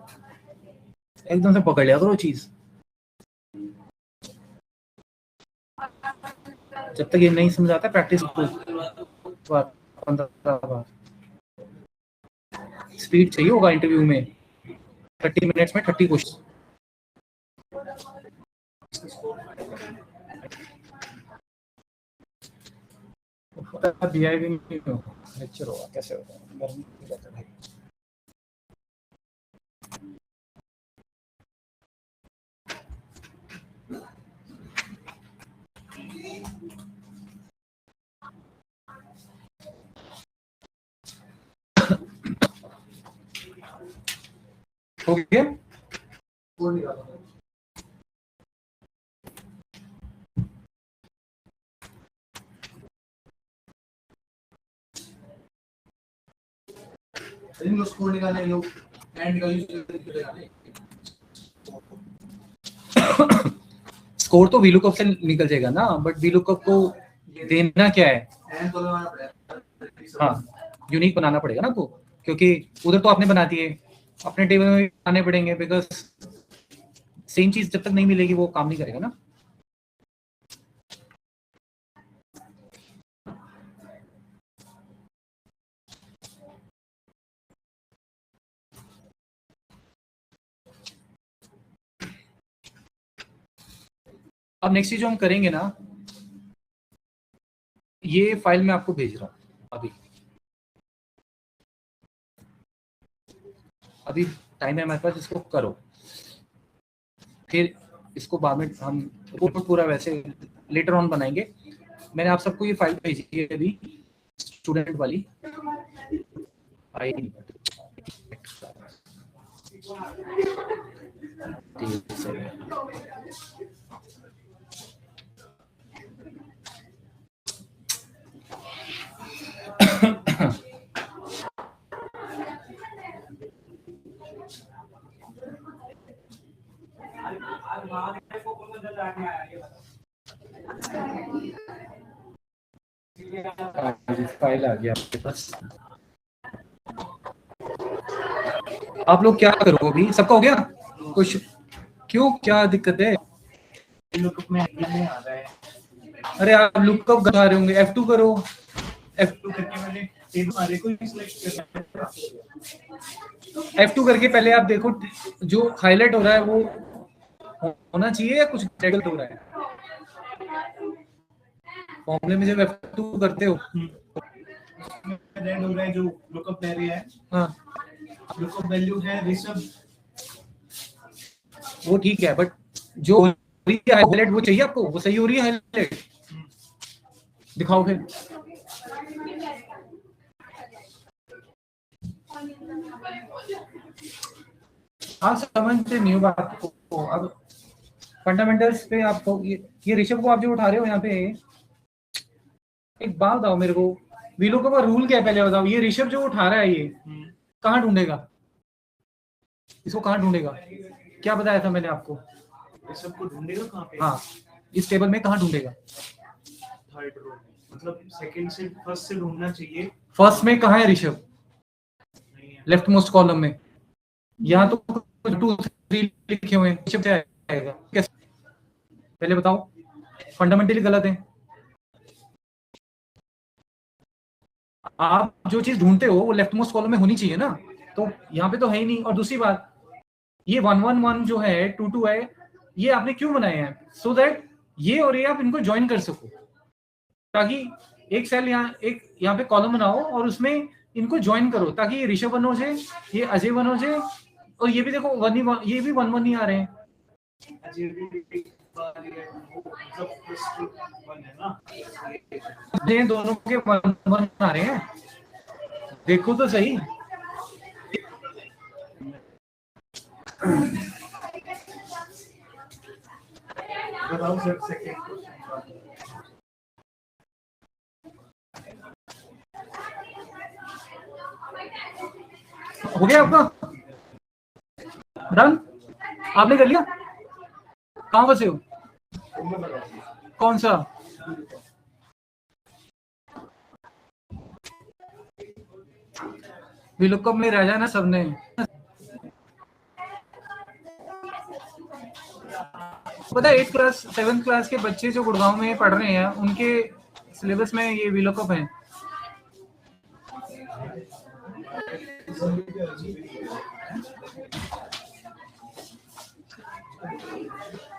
एकदम से पकड़ लिया करो चीज। जब तक ये नहीं समझ आता प्रैक्टिस को 15 बार। स्पीड चाहिए होगा इंटरव्यू में, 30 मिनट्स में 30 क्वेश्चन। बीआईबी में लेक्चर होगा, कैसे होगा, गर्मी की बात है भाई। हो गया? स्कोर निकालने लोग एंड का यूज करके, स्कोर तो वीलुकअप से निकल जाएगा ना, बट वीलुकअप को देना क्या है? हाँ, यूनिक बनाना पड़ेगा ना आपको, क्योंकि उधर तो आपने बना दिए, अपने टेबल में भी बनाने पड़ेंगे, बिकॉज सेम चीज जब तक नहीं मिलेगी वो काम नहीं करेगा ना। अब नेक्स्ट चीज जो हम करेंगे ना, ये फाइल मैं आपको भेज रहा हूँ अभी टाइम है हमारे पास, इसको करो, फिर इसको बाद में हम पूरा वैसे लेटर ऑन बनाएंगे। मैंने आप सबको ये फाइल भेजी है अभी, स्टूडेंट वाली। फाइल आ गया आपके पास। आप लोग क्या करो अभी? सबका हो गया कुछ? क्यों, क्या दिक्कत है? लुकअप में आईडी नहीं आ रहा है। अरे आप लुकअप कर रहे होंगे, F2 करो। F2 करके मैंने टेबल हमारे को ही सिलेक्ट करना है। F2 करके पहले आप देखो जो हाईलाइट हो रहा है वो होना चाहिए या कुछ गलत हो रहा है। फॉर्मूले में जब F2 करते हो रेड हो रहा है जो लुकअप एरिया है। हाँ, लुकअप वैल्यू है ऋषभ, वो ठीक है, बट जो हाईलाइट वो चाहिए आपको, वो सही हो रही है हाईलाइट? दिखाओ फिर। आप समझते नहीं हो बात को। अब फंडामेंटल्स पे आपको ये ऋषभ को आप जो उठा रहे हो यहाँ पे, एक बात बताओ मेरे को, वीलुकअप का रूल क्या है पहले बताओ। ये ऋषभ जो उठा रहा है ये कहाँ ढूंढेगा? इसको कहाँ ढूंढेगा? क्या बताया था मैंने आपको? ऋषभ को ढूंढेगा कहाँ पे? हाँ, इस टेबल में कहाँ ढूंढेगा? थर्ड रो में, मतलब सेकंड से फर्स्ट से ढूंढना चाहिए। फर्स्ट में कहाँ है ऋषभ? लेफ्ट मोस्ट कॉलम में। यहाँ तो 2 3 लिखे हुए हैं, ऋषभ क्या आएगा? कैसे? पहले बताओ, फंडामेंटली गलत है। आप जो चीज ढूंढते हो वो लेफ्ट मोस्ट कॉलम में होनी चाहिए ना, तो यहाँ पे तो है ही नहीं। और दूसरी बात, ये 1 1 1 जो है 2 2 है, ये आपने क्यों बनाए हैं? सो दैट ये और ये आप इनको ज्वाइन कर सको, ताकि एक सेल यहाँ पे कॉलम बनाओ और उसमें इनको ज्वाइन करो, ताकि ये ऋषभ 1 हो जाए, ये अजय 1 हो जाए, और ये भी देखो 1 ही, ये भी 1 1 ही आ रहे हैं। दोनों के 1 1 आ रहे हैं, देखो तो सही। बताओ सर सेकंड क्वेश्चन। हो गया आपका डन? आपने कर लिया? कहाँ बसे हो? कौन सा? वीलुकअप में रह जाना सबने। पता है 8th क्लास 7th क्लास के बच्चे जो गुड़गांव में पढ़ रहे हैं उनके सिलेबस में ये वीलुकअप है।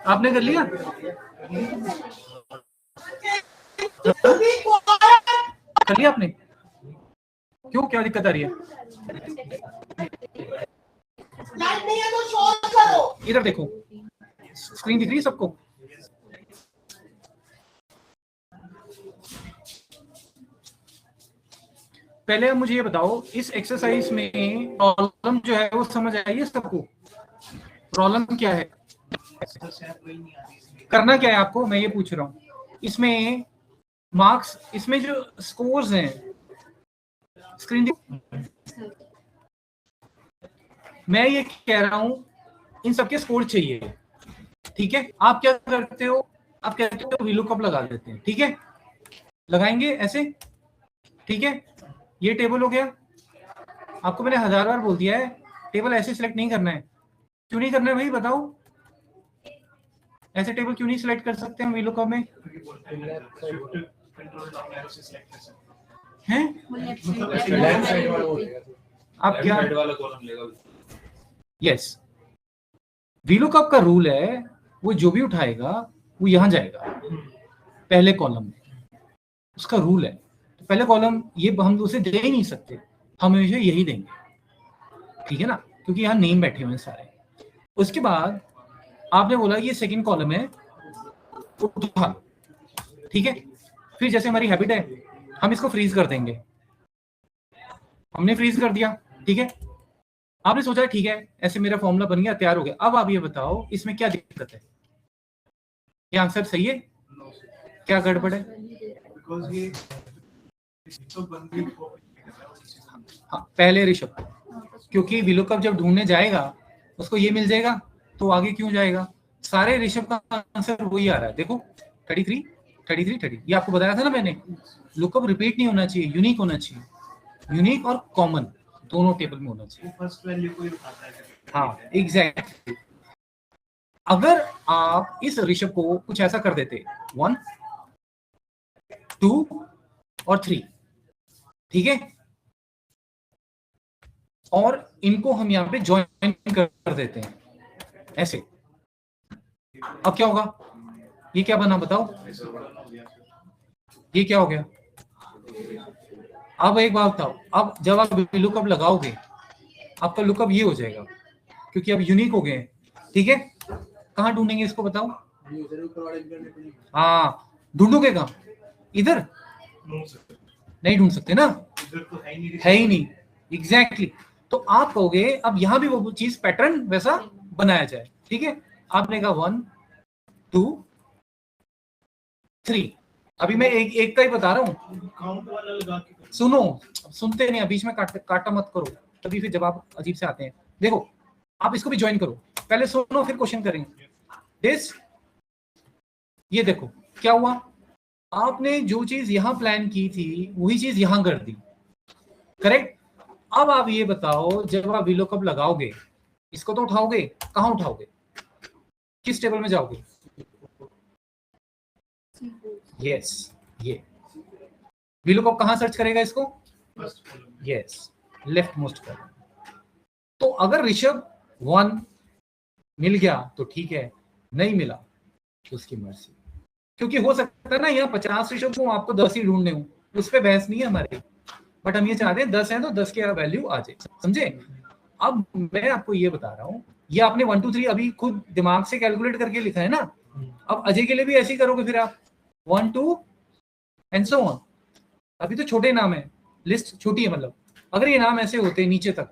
आपने कर लिया? कर लिया आपने? क्यों, क्या दिक्कत आ रही है? इधर देखो, स्क्रीन दिख रही है सबको? पहले मुझे ये बताओ, इस एक्सरसाइज में प्रॉब्लम जो है वो समझ आई है सबको? प्रॉब्लम क्या है, करना क्या है आपको, मैं ये पूछ रहा हूँ। इसमें मार्क्स, इसमें जो स्कोर्स हैं, स्क्रीन मैं ये कह रहा हूं इन सबके स्कोर चाहिए, ठीक है? आप क्या करते हो, आप कहते हो वीलुकअप लगा देते हैं, ठीक है? लगाएंगे ऐसे, ठीक है? ये टेबल हो गया। आपको मैंने 1000 बार बोल दिया है टेबल ऐसे सिलेक्ट नहीं करना है। क्यों नहीं करना है भाई, बताओ? ऐसे टेबल क्यों नहीं सिलेक्ट कर सकते हम वीलुकअप में? हैं? आप क्या यस, वीलुकअप का रूल है वो जो भी उठाएगा वो यहां जाएगा पहले कॉलम में, उसका रूल है। तो पहले कॉलम ये हम उसे दे ही नहीं सकते, हम हमेशा यही देंगे, ठीक है ना? क्योंकि यहाँ नेम बैठे हुए हैं सारे। उसके बाद आपने बोला ये सेकंड कॉलम है, उठा, ठीक है? फिर जैसे हमारी हैबिट है हम इसको फ्रीज कर देंगे, हमने फ्रीज कर दिया, ठीक है? आपने सोचा ठीक है ऐसे मेरा फॉर्मूला बन गया, तैयार हो गया। अब आप ये बताओ इसमें क्या दिक्कत है? ये आंसर सही है, क्या गड़बड़ है? हाँ, पहले ऋषभ, क्योंकि वीलुकअप जब ढूंढने जाएगा उसको ये मिल जाएगा, तो आगे क्यों जाएगा? सारे ऋषभ का आंसर वही आ रहा है, देखो 33 33 ये आपको बताया था ना मैंने, लुकअप रिपीट नहीं होना चाहिए, यूनिक होना चाहिए, यूनिक और कॉमन दोनों टेबल में होना चाहिए। फर्स्ट वैल्यू को ही उठाता है। हाँ एग्जैक्टली। अगर आप इस ऋषभ को कुछ ऐसा कर देते 1 2 और 3, ठीक है, और इनको हम यहां पे ज्वाइन कर देते हैं ऐसे, अब क्या होगा? ये क्या बना बताओ? ये क्या हो गया? अब एक बात बताओ, अब जब आप लुकअप लगाओगे आपका लुकअप ये हो जाएगा, क्योंकि अब यूनिक हो गए, ठीक है। कहां ढूंढेंगे इसको बताओ? हाँ, ढूंढोगे कहां? इधर नहीं ढूंढ सकते ना, इधर तो है ही नहीं। एग्जैक्टली तो आप कहोगे अब यहां भी वो चीज पैटर्न वैसा बनाया जाए, ठीक है। आपने कहा 1 2 3, अभी मैं एक का ही बता रहा हूं, काउंट वाला लगा के सुनो, सुनते नहीं, बीच में काटा मत करो, तभी फिर जवाब अजीब से आते हैं। देखो आप इसको भी ज्वाइन करो, पहले सुनो फिर क्वेश्चन करेंगे। दिस, ये देखो क्या हुआ, आपने जो चीज यहां प्लान की थी वही चीज यहां कर दी, करेक्ट। अब आप ये बताओ, जब आप VLOOKUP लगाओगे इसको तो उठाओगे, कहां उठाओगे? किस टेबल में जाओगे? यस, ये VLOOKUP कहां सर्च करेगा इसको? Yes, left most column. तो अगर ऋषभ 1 मिल गया तो ठीक है, नहीं मिला तो उसकी मर्जी, क्योंकि हो सकता है ना यहाँ 50 ऋषभ को आपको 10 ही ढूंढने हो, उस पर बहस नहीं है हमारी, बट हम ये चाहते हैं 10 है तो 10 की वैल्यू आ जाए, समझे। अब मैं आपको ये बता रहा हूँ, ये आपने 1 2 3 अभी खुद दिमाग से कैलकुलेट करके लिखा है ना, अब अजय के लिए भी ऐसे ही करोगे फिर आप 1 2 एंड सो ऑन। अभी तो छोटे नाम है, लिस्ट छोटी है, मतलब अगर ये नाम ऐसे होते नीचे तक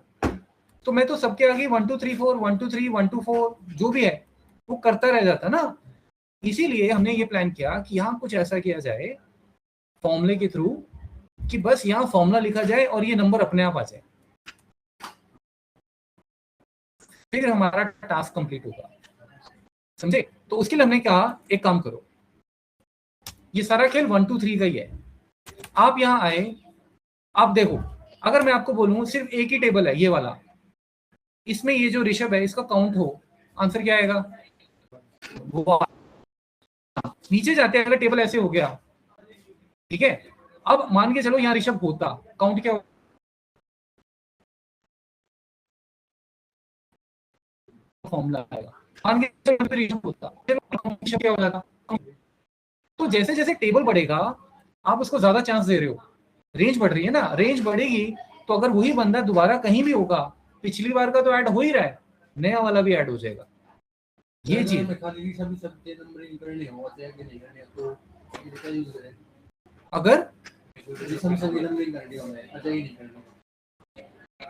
तो मैं तो सबके आगे 1 2 3 4 1 2 3 1 2 4 जो भी है वो करता रह जाता ना। इसीलिए हमने ये प्लान किया कि यहाँ कुछ ऐसा किया जाए फॉर्मूले के थ्रू, कि बस यहाँ फॉर्मूला लिखा जाए और ये नंबर अपने आप आ जाए, फिर हमारा टास्क कंप्लीट होगा, समझे। तो उसके लिए हमने कहा एक काम करो, ये सारा खेल 1 2 3 का ही है। आप यहाँ आए, आप देखो, अगर मैं आपको बोलूं सिर्फ एक ही टेबल है ये वाला, इसमें ये जो ऋषभ है इसका काउंट हो, आंसर क्या आएगा? वो नीचे जाते हैं, अगर टेबल ऐसे हो गया, ठीक है। अब मान के चलो यहाँ ऋषभ होता, काउंट क्या फॉर्मूला आएगा, मान के चलो ऋषभ होता, ऋषभ क्या हो जाता। तो जैसे जैसे टेबल बढ़ेगा आप उसको ज्यादा चांस दे रहे हो, रेंज बढ़ रही है ना, रेंज बढ़ेगी तो अगर वही बंदा दोबारा कहीं भी होगा, पिछली बार का तो ऐड हो ही रहा है, नया वाला भी ऐड हो जाएगा। ये चीज अगर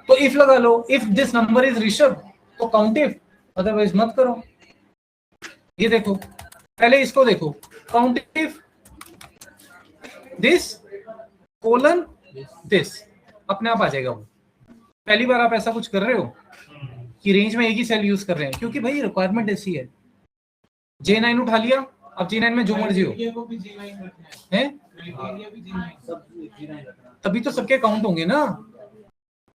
तो इफ लगा लो, if this number is Rishabh तो काउंट इफ, अदरवाइज मत करो। ये देखो, पहले इसको देखो, count if this colon this, अपने आप आ जाएगा वो। पहली बार आप ऐसा कुछ कर रहे हो कि रेंज में एक ही सेल यूज कर रहे हैं, क्योंकि भाई रिक्वायरमेंट ऐसी है। J9 उठा लिया, अब J9 में जो मर्जी हो है, तभी तो सबके काउंट होंगे ना।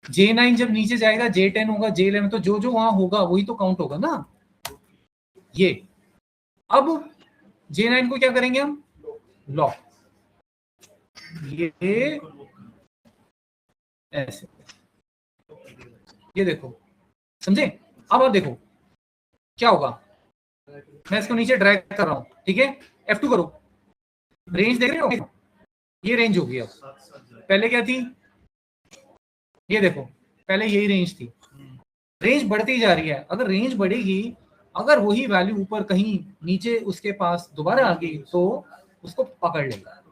J9 जब नीचे जाएगा J10 होगा, J11, तो जो जो वहां होगा वही तो काउंट होगा ना। ये अब J9 को क्या करेंगे हम? लॉक, ये ऐसे, ये देखो, समझे। अब आप देखो क्या होगा, मैं इसको नीचे ड्रैग कर रहा हूं, ठीक है। F2 करो, रेंज देख रहे हो, ये रेंज होगी। अब पहले क्या थी, ये देखो, पहले यही रेंज थी, रेंज बढ़ती जा रही है। अगर रेंज बढ़ेगी, अगर वही वैल्यू ऊपर कहीं नीचे उसके पास दोबारा आ गई तो उसको पकड़ लेगा।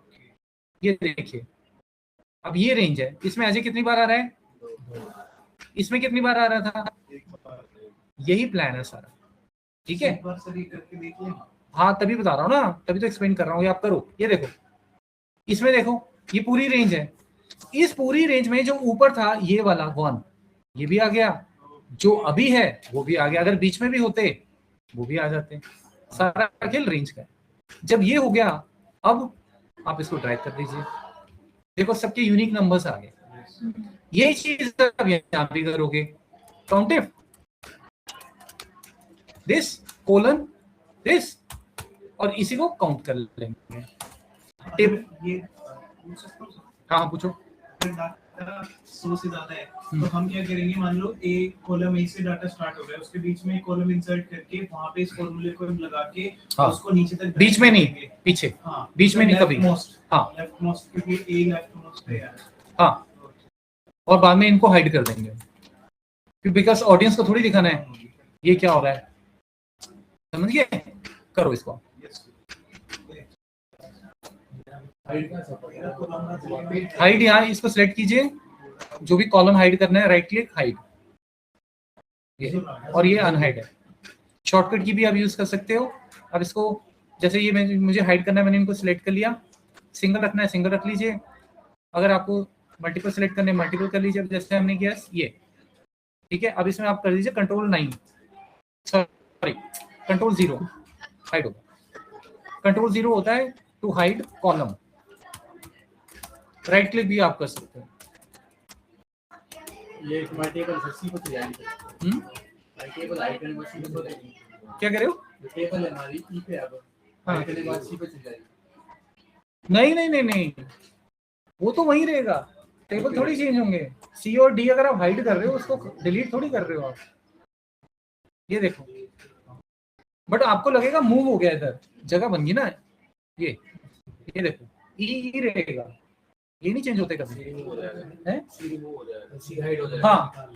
ये देखिए, अब ये रेंज है, इसमें अजय कितनी बार आ रहा है, इसमें कितनी बार आ रहा था, यही प्लान है सारा, ठीक है। हाँ तभी बता रहा हूँ ना, तभी तो एक्सप्लेन कर रहा हूँ, ये आप करो। ये देखो, इसमें देखो, ये पूरी रेंज है, इस पूरी रेंज में जो ऊपर था ये वाला 1, ये भी आ गया, जो अभी है वो भी आ गया, अगर बीच में भी होते वो भी आ जाते। सारा खेल रेंज का है। जब ये हो गया, अब आप इसको ड्रैग कर दीजिए, देखो सबके यूनिक नंबर्स आ गए। यही चीज आप यहाँ भी करोगे, count if this colon this, और इसी को काउंट कर लेंगे। ये पूछ सकता हूँ? हाँ पूछो। अगर डाटा 100 से ज्यादा है तो हम क्या करेंगे, मान लो ए कॉलम ए से डाटा स्टार्ट हो गया, उसके बीच में एक कॉलम इंसर्ट करके वहां पे इस फॉर्मूले को हम लगा के हाँ। उसको नीचे तक बीच में नहीं, पीछे। हाँ, बीच में नहीं कभी। मोस्ट, हाँ लेफ्ट मोस्ट, क्योंकि ए लेफ्ट मोस्ट है यार। हाँ, और बाद में इनको हाइड कर देंगे, बिकॉज ऑडियंस को थोड़ी दिखाना है ये क्या हो रहा है, समझ गए? करो इसको। हाइड, यहाँ इसको सिलेक्ट कीजिए, जो भी कॉलम हाइड करना है राइट क्लिक हाइड, और ये अनहाइड है। शॉर्टकट की भी आप यूज कर सकते हो। अब इसको जैसे ये मुझे हाइड करना है, मैंने इनको सिलेक्ट कर लिया, सिंगल रखना है सिंगल रख लीजिए, अगर आपको मल्टीपल सिलेक्ट करने मल्टीपल कर लीजिए, जैसे हमने किया ये, ठीक है। अब इसमें आप कर दीजिए कंट्रोल 0 हाइड होगा। कंट्रोल 0 होता है to hide column. Right click भी आप कर सकते हो। ये तुम्हारी टेबल सस्ती होती जाएगी। टेबल आइकन मशीन पे चलेगी। क्या कह रहे हो? टेबल है हमारी ई पे अब हाँ। आइकन के बाद सी पे चल जाएगी। नहीं, वो तो वही रहेगा, टेबल थोड़ी चेंज होंगे। सी और डी अगर आप हाइड कर रहे हो, उसको डिलीट थोड़ी कर रहे हो आप। ये देखो, बट आपको लगेगा मूव हो गया, इधर जगह बन गई ना। ये देखो ई रहेगा, ये नहीं चेंज होते कभी, है? सी हाइड हो जाएगा। हाँ,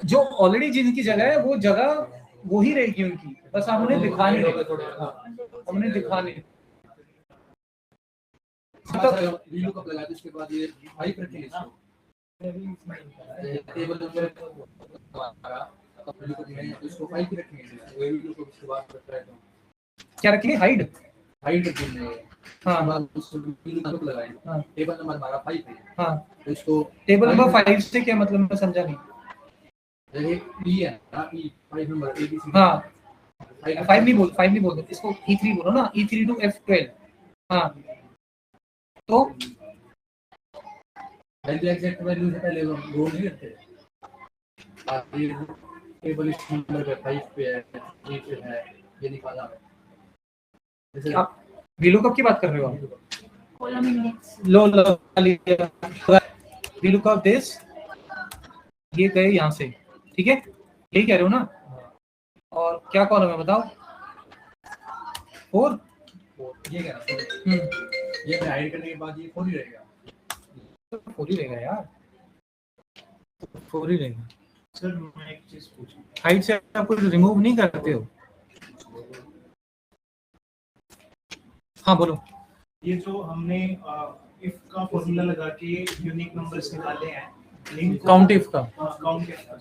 जो ऑलरेडी जिनकी जगह है वो जगह वो ही रहेगी उनकी, बस हम उन्हें दिखा नहीं रहे, हमने दिखा नहीं। वीलू का लगा दो, इसके बाद ये हाई करके इसको टेबल नंबर अब वीलू को दिखाएंगे तो इसको 5 पे रखेंगे। वो वीलू को उसके बाद करता है तो क्या रखेंगे? हाइड कर देंगे। हाँ, बाद उसको वीलू नंबर लगाएंगे। हाँ। टेबल नंबर हमारा 5 है, हाँ, तो इसको टेबल नंबर 5 से क्या मतलब, मैं समझा नहीं। ई है ना, ई 5 नंबर ए बी सी। हाँ, 5 नहीं बोल, इसको E3 बोलो ना, E3 to F12। हाँ, तो एग्जैक्ट वैल्यू से पहले वो रोल नहीं करते। ये टेबल इस नंबर पे 5 पे है, 3 पे है, ये निकाला है। जैसे आप VLOOKUP की बात कर रहे हो आप? Column index low VLOOKUP this, ये गए यहाँ से, ठीक है, यही कह रहे हो ना? और क्या कॉलम है बताओ? 4। ये क्या है, ये हाइड करने के बाद ये 4 ही रहेगा। 4 ही रहेगा यार, 4 ही रहेगा। सर मैं एक चीज पूछूं, हाइट से आप कुछ रिमूव नहीं करते हो? हाँ बोलो। ये जो हमने इफ का फॉर्मूला लगा के यूनिक नंबर्स निकाले हैं, इनको काउंट इफ का, काउंट इफ का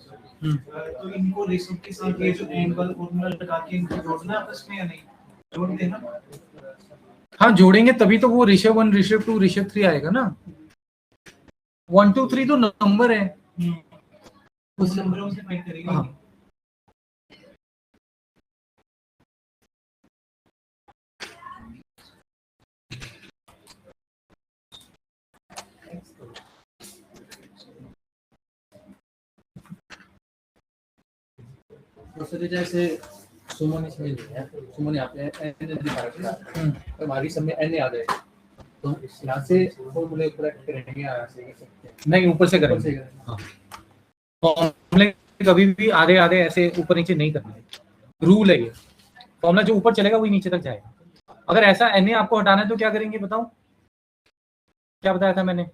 तो इनको रेशो के साथ ये जो एंड वाला फॉर्मूला लगा के इनको जोड़ना है आपस में या नहीं? जोड़ देना। हाँ जोड़ेंगे तभी तो वो ऋषभ 1 ऋषभ 2 ऋषभ 3 आएगा ना। 1 2 3 तो नंबर है, उस नंबरों से फाइंड करेंगे। हाँ। तो सर जैसे सुमन इसमें है, सुमन यहाँ पे एन दिखा रखा है, तो हमारी सब में एन आ जाए तो यहाँ से फॉर्मूले करेक्ट करेंगे, यहाँ से कर सकते हैं। नहीं ऊपर से करेंगे। हाँ, फॉर्मूले कभी भी आधे ऐसे ऊपर नीचे नहीं करना है, रूल है ये। फॉर्मूला जो ऊपर चलेगा वही नीचे तक जाएगा। अगर ऐसा एन आपको हटाना है तो क्या करेंगे बताओ? क्या बताया था मैंने?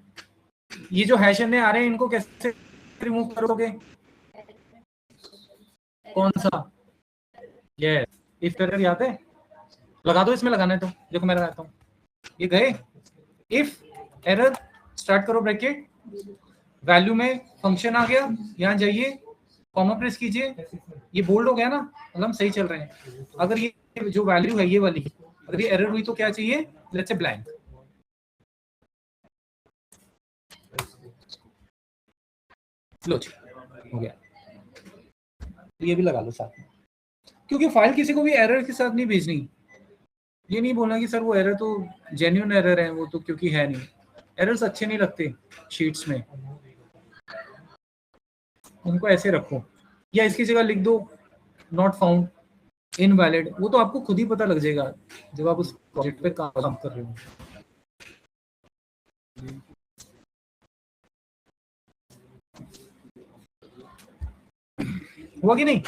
ये जो हैश एन आ रहे हैं इनको कैसे रिमूव करोगे? कौन सा? यस, इफ एरर याद है? लगा दो, इसमें लगाना है तो देखो मैं लगाता हूँ। ये गए, इफ एरर स्टार्ट करो ब्रैकेट, वैल्यू में फंक्शन आ गया, यहाँ जाइए कॉमा प्रेस कीजिए, ये बोल्ड हो गया ना, मतलब हम सही चल रहे हैं। अगर ये जो वैल्यू है ये वाली, अगर ये एरर हुई तो क्या चाहिए? Let's say blank. लो हो गया, ये भी लगा लो साथ में, क्योंकि फाइल किसी को भी एरर के साथ नहीं भेजनी। ये नहीं बोलना कि सर वो एरर तो जेन्युइन एरर है, वो तो क्योंकि है नहीं। एरर्स अच्छे नहीं लगते शीट्स में, उनको ऐसे रखो, या इसकी जगह लिख दो नॉट फाउंड, इनवैलिड। वो तो आपको खुद ही पता लग जाएगा जब आप उस प्रोजेक्ट पे काम कर रहे हो। हुआ कि नहीं?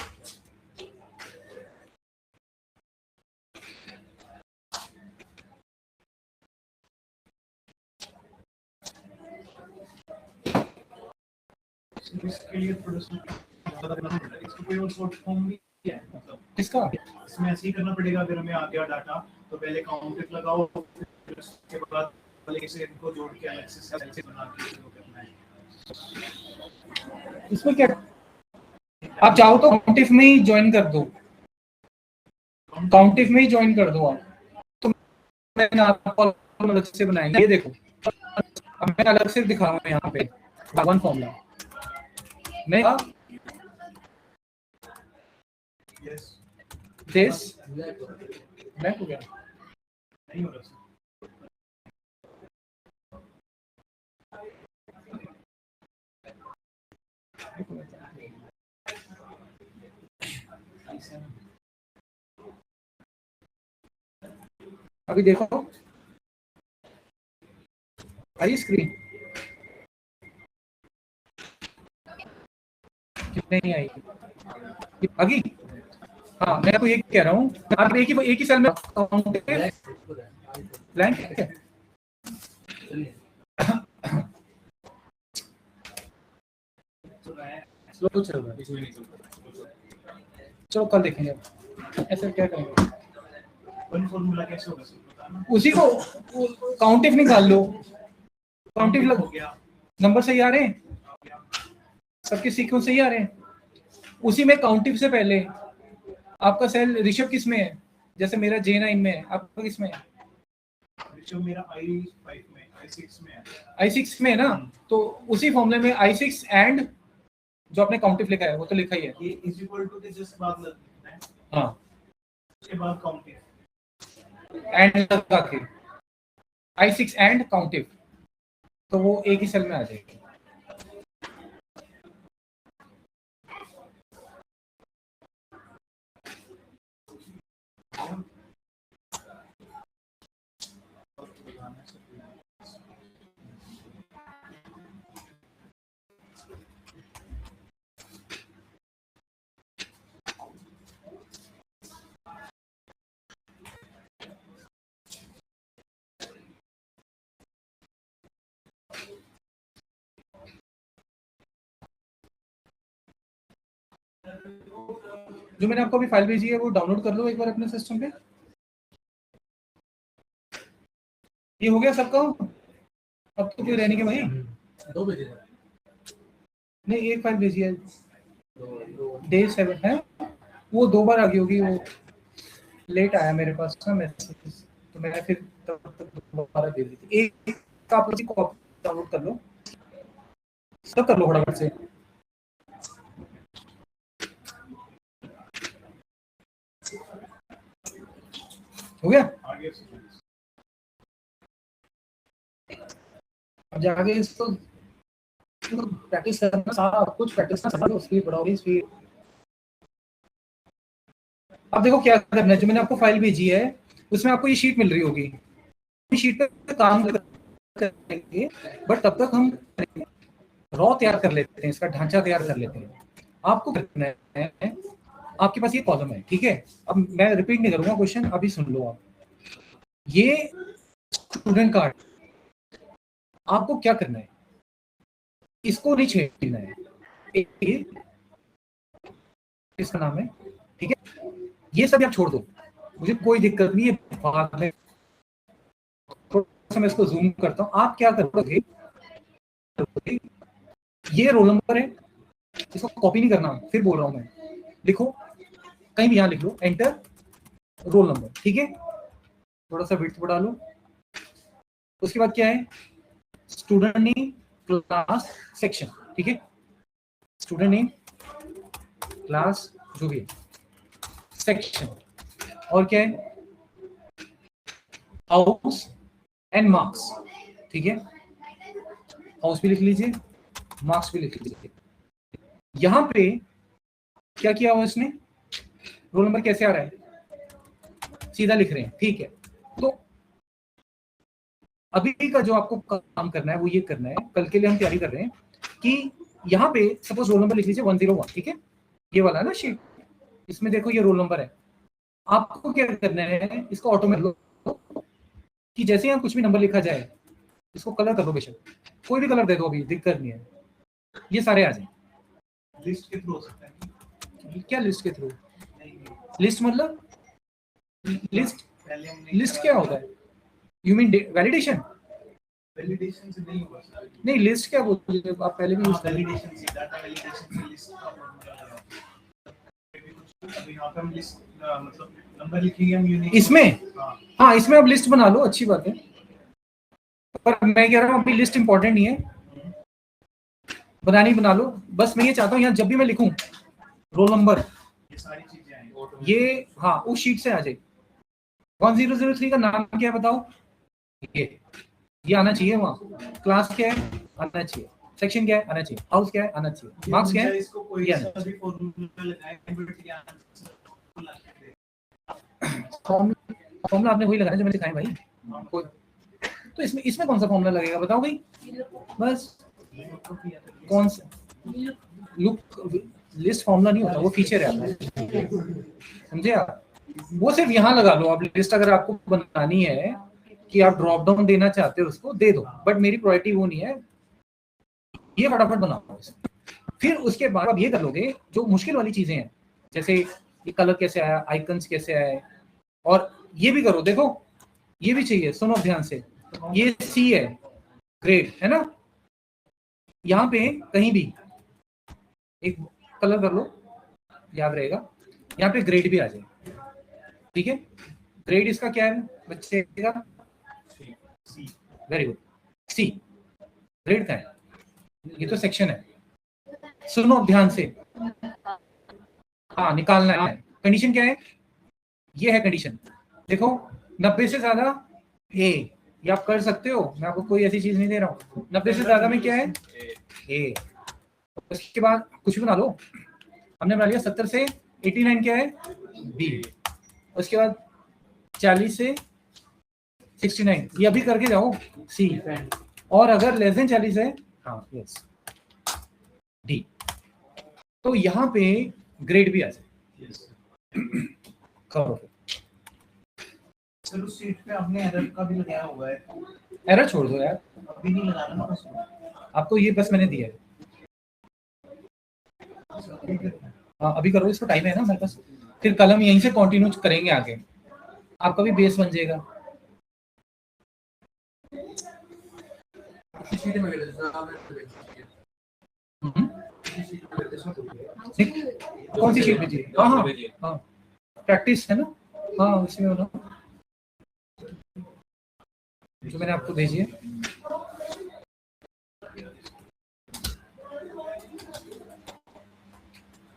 इसके लिए थोड़ा सा इसको कोई और शॉर्ट फॉर्म भी है, मतलब किसका? इसमें ऐसे ही करना पड़ेगा। अगर हमें आ गया डाटा तो पहले काउंट लगाओ, फिर उसके बाद वाले से इनको जोड़ के अलग से सेल बना के शुरू करना है। इसमें क्या, आप चाहो तो काउंटिफ में ही ज्वाइन कर दो, काउंटिफ में ही ज्वाइन कर दो आप। तो मैंने आपको अलग से बनाएंगे, ये देखो अब मैं अलग से दिखा रहा हूँ यहाँ पे वन फॉर्मूला। मैं यस दिस ब्लैक हो गया, नहीं हो रहा। अभी देखो आई स्क्रीन नहीं आई, आ गई? हाँ मैं आपको ये कह रहा हूँ, आप एक ही सेल में ब्लैंक है। स्लो चल रहा है, चलो कल देखेंगे ऐसे क्या करेंगे। वन फॉर्मूला कैसे होगा सर बताना। उसी को काउंटिफ निकाल लो, काउंटिफ हो लग, गया, नंबर सही आ रहे हैं, सबके सीक्वेंस सही आ रहे हैं। उसी में काउंटिफ से पहले आपका सेल ऋषभ किस में है? जैसे मेरा J9 में है, आपका किस में है? ऋषभ मेरा I5 में, I6 में है। I6 में है ना, तो उसी फॉर्मूले में I6 एंड जो आपने काउंटिफ लिखा है वो तो लिखा ही है। ये इज इक्वल टू के जस्ट बाद लिखना है, हाँ उसके बाद काउंटिंग एंड लगा के I6 एंड काउंटिव, तो वो एक ही सेल में आ जाएगी। जो मैंने आपको अभी फाइल भेजी है वो डाउनलोड कर लो एक बार अपने सिस्टम पे। ये हो गया सबका? अब तो कोई रहने के भाई 2 बजे नहीं, एक फाइल भेजी है डे 7 है, वो 2 बार आ गई होगी, वो लेट आया मेरे पास ना मैसेज, तो मैंने फिर तब तक दोबारा दे दी थी। एक आप उसी को डाउनलोड कर लो, सब कर लो फटाफट से। हो गया? आगे अब जाके इसको प्रैक्टिस करना, सारा कुछ प्रैक्टिस करना, स्पीड बढ़ाओगे स्पीड। अब देखो क्या करना है, जो मैंने आपको फाइल भेजी है उसमें आपको ये शीट मिल रही होगी, शीट पे काम करेंगे, बट तब तक हम रॉ तैयार कर लेते हैं, इसका ढांचा तैयार कर लेते हैं। आपको करना है, आपके पास ये कॉलम है, ठीक है? अब मैं रिपीट नहीं करूंगा क्वेश्चन, अभी सुन लो आप। ये स्टूडेंट कार्ड, आपको क्या करना है, इसको नहीं छेड़ना है, इसका नाम है, ठीक है? ये सब आप छोड़ दो, मुझे कोई दिक्कत नहीं है, बाद में थोड़ा सा मैं इसको जूम करता हूं। आप क्या करोगे, ये रोल नंबर है, इसको कॉपी नहीं करना, फिर बोल रहा हूं मैं, लिखो कहीं भी, यहां लिख लो, एंटर रोल नंबर, ठीक है? थोड़ा सा विड्थ बढ़ा लो। उसके बाद क्या है, स्टूडेंट नेम, क्लास, सेक्शन, ठीक है? स्टूडेंट नेम, क्लास, जो भी है, सेक्शन, और क्या है, हाउस एंड मार्क्स, ठीक है, हाउस भी लिख लीजिए, मार्क्स भी लिख लीजिए। यहां पे क्या किया हुआ इसने, रोल नंबर कैसे आ रहा है, सीधा लिख रहे हैं, ठीक है। तो अभी का जो आपको काम करना है वो ये करना है, कल के लिए हम तैयारी कर रहे हैं कि यहाँ पे सपोज रोल नंबर लिख लीजिए 101, ठीक है, ये वाला है ना शीट, इसमें देखो ये रोल नंबर है। आपको क्या करना है, इसको ऑटोमेटिक लो कि जैसे यहाँ कुछ भी नंबर लिखा जाए इसको कलर कर दो, बेशक कोई भी कलर दे दो, अभी दिक्कत नहीं है, ये सारे आ जाए। लिस्ट के थ्रू हो सकता है क्या लिस्ट के थ्रू, लिस्ट मतलब लिस्ट, पहले हमने लिस्ट क्या होता है, यू मीन वैलिडेशन, वैलिडेशन से नहीं होगा सर। नहीं लिस्ट क्या बोलते हैं आप पहले भी यूज कर रहे वैलिडेशन से, डाटा वैलिडेशन से लिस्ट का फॉर्मूला लगा। अभी यहाँ पे हम लिस्ट मतलब नंबर लिखेंगे हम यूनिक इसमें, हाँ हाँ इसमें आप लिस्ट बना लो, अच्छी बात है, पर मैं कह रहा हूँ अभी लिस्ट इंपॉर्टेंट नहीं है, बनानी बना लो। बस मैं ये चाहता हूँ यहाँ जब भी मैं लिखूं रोल नंबर, ये सारी चीजें आएंगी ये हाँ उस शीट से आ जाए। 1003 का नाम क्या है बताओ, ये आना चाहिए, वहाँ क्लास क्या है आना चाहिए, सेक्शन क्या है आना चाहिए, हाउस क्या है आना चाहिए, मार्क्स क्या है, इसको कोई ये सा भी फॉर्मूला लगाए बट क्या फॉर्मूला आपने वही लगाना जो मैंने दिखाया भाई, कोई तो इसमें इसमें कौन सा फॉर्मूला लगेगा बताओ भाई, बस कौन सा लुक, लिस्ट फॉर्मूला नहीं होता, वो फीचर है आपका, समझे आप, वो सिर्फ यहाँ लगा लो आप। लिस्ट अगर आपको बनानी है कि आप ड्रॉप डाउन देना चाहते हो उसको दे दो, बट मेरी प्रायोरिटी वो नहीं है, ये फटाफट बनाओ। फिर उसके बाद आप ये कर लोगे जो मुश्किल वाली चीजें हैं, जैसे ये कलर कैसे आया, आइकन्स कैसे आए, और ये भी करो, देखो ये भी चाहिए, सुनो ध्यान से, ये सी है, ग्रेड है ना, यहाँ पे कहीं भी एक कलर कर लो, याद रहेगा, यहाँ पे ग्रेड भी आ जाए, ठीक है। ग्रेड इसका क्या है बच्चे का, वेरी गुड, सी ग्रेड का है, ये तो सेक्शन है, सुनो ध्यान से, हाँ निकालना है, कंडीशन क्या है, ये है कंडीशन, देखो 90 से ज्यादा ए, ये आप कर सकते हो, मैं आपको कोई ऐसी चीज नहीं दे रहा हूँ, 90 से ज्यादा में क्या है ए, उसके बाद कुछ भी बना लो, हमने बना लिया 70 से 89 क्या है बी, उसके बाद 40 से 69, ये अभी करके जाओ सी, और अगर लेस देन 40 है हाँ यस डी, तो यहाँ पे ग्रेड भी आ जाए, करो। सर उस सीट पे आपने एरर का भी लगाया हुआ है, एरर छोड़ दो यार, अभी नहीं लगाना ना बस आपको ये बस मैंने दिया है, हाँ अभी करो, इसको टाइम है ना मेरे पास, फिर कल हम यहीं से कंटिन्यू करेंगे आगे, आपका भी बेस बन जाएगा। कौन सी शीट भेजिए, हाँ हाँ हाँ प्रैक्टिस है ना, हाँ उसी में होना जो मैंने आपको भेजी है।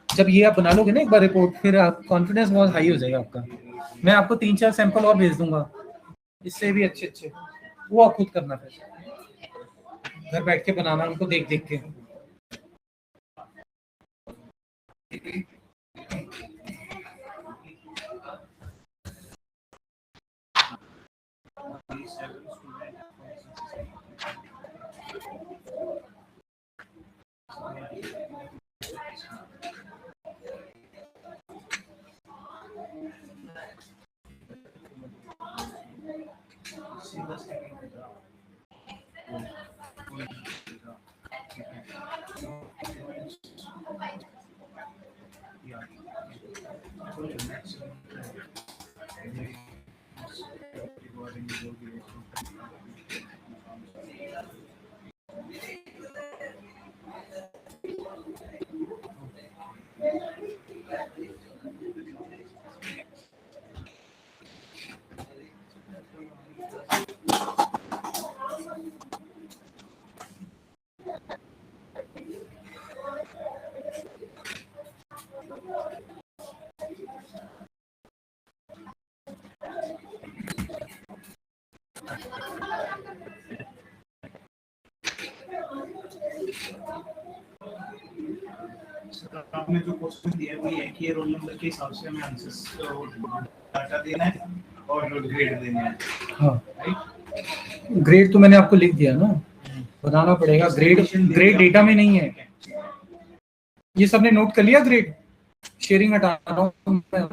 जब ये आप बना लोगे ना एक बार रिपोर्ट, फिर आप कॉन्फिडेंस बहुत हाई हो जाएगा आपका, मैं आपको 3-4 सैंपल और भेज दूंगा, इससे भी अच्छे अच्छे, वो आप खुद करना, फिर घर बैठ के बनाना उनको देख देख के। आपने जो क्वेश्चन दिया है वो ये है कि रोल नंबर के हिसाब से हमें आंसर्स डाटा देना है और ग्रेड देना है, हाँ, राइट? ग्रेड तो मैंने आपको लिख दिया ना, बनाना पड़ेगा। ग्रेड डेटा में नहीं है। ये सबने नोट कर लिया? ग्रेड शेयरिंग हटा रहा हूं मैं।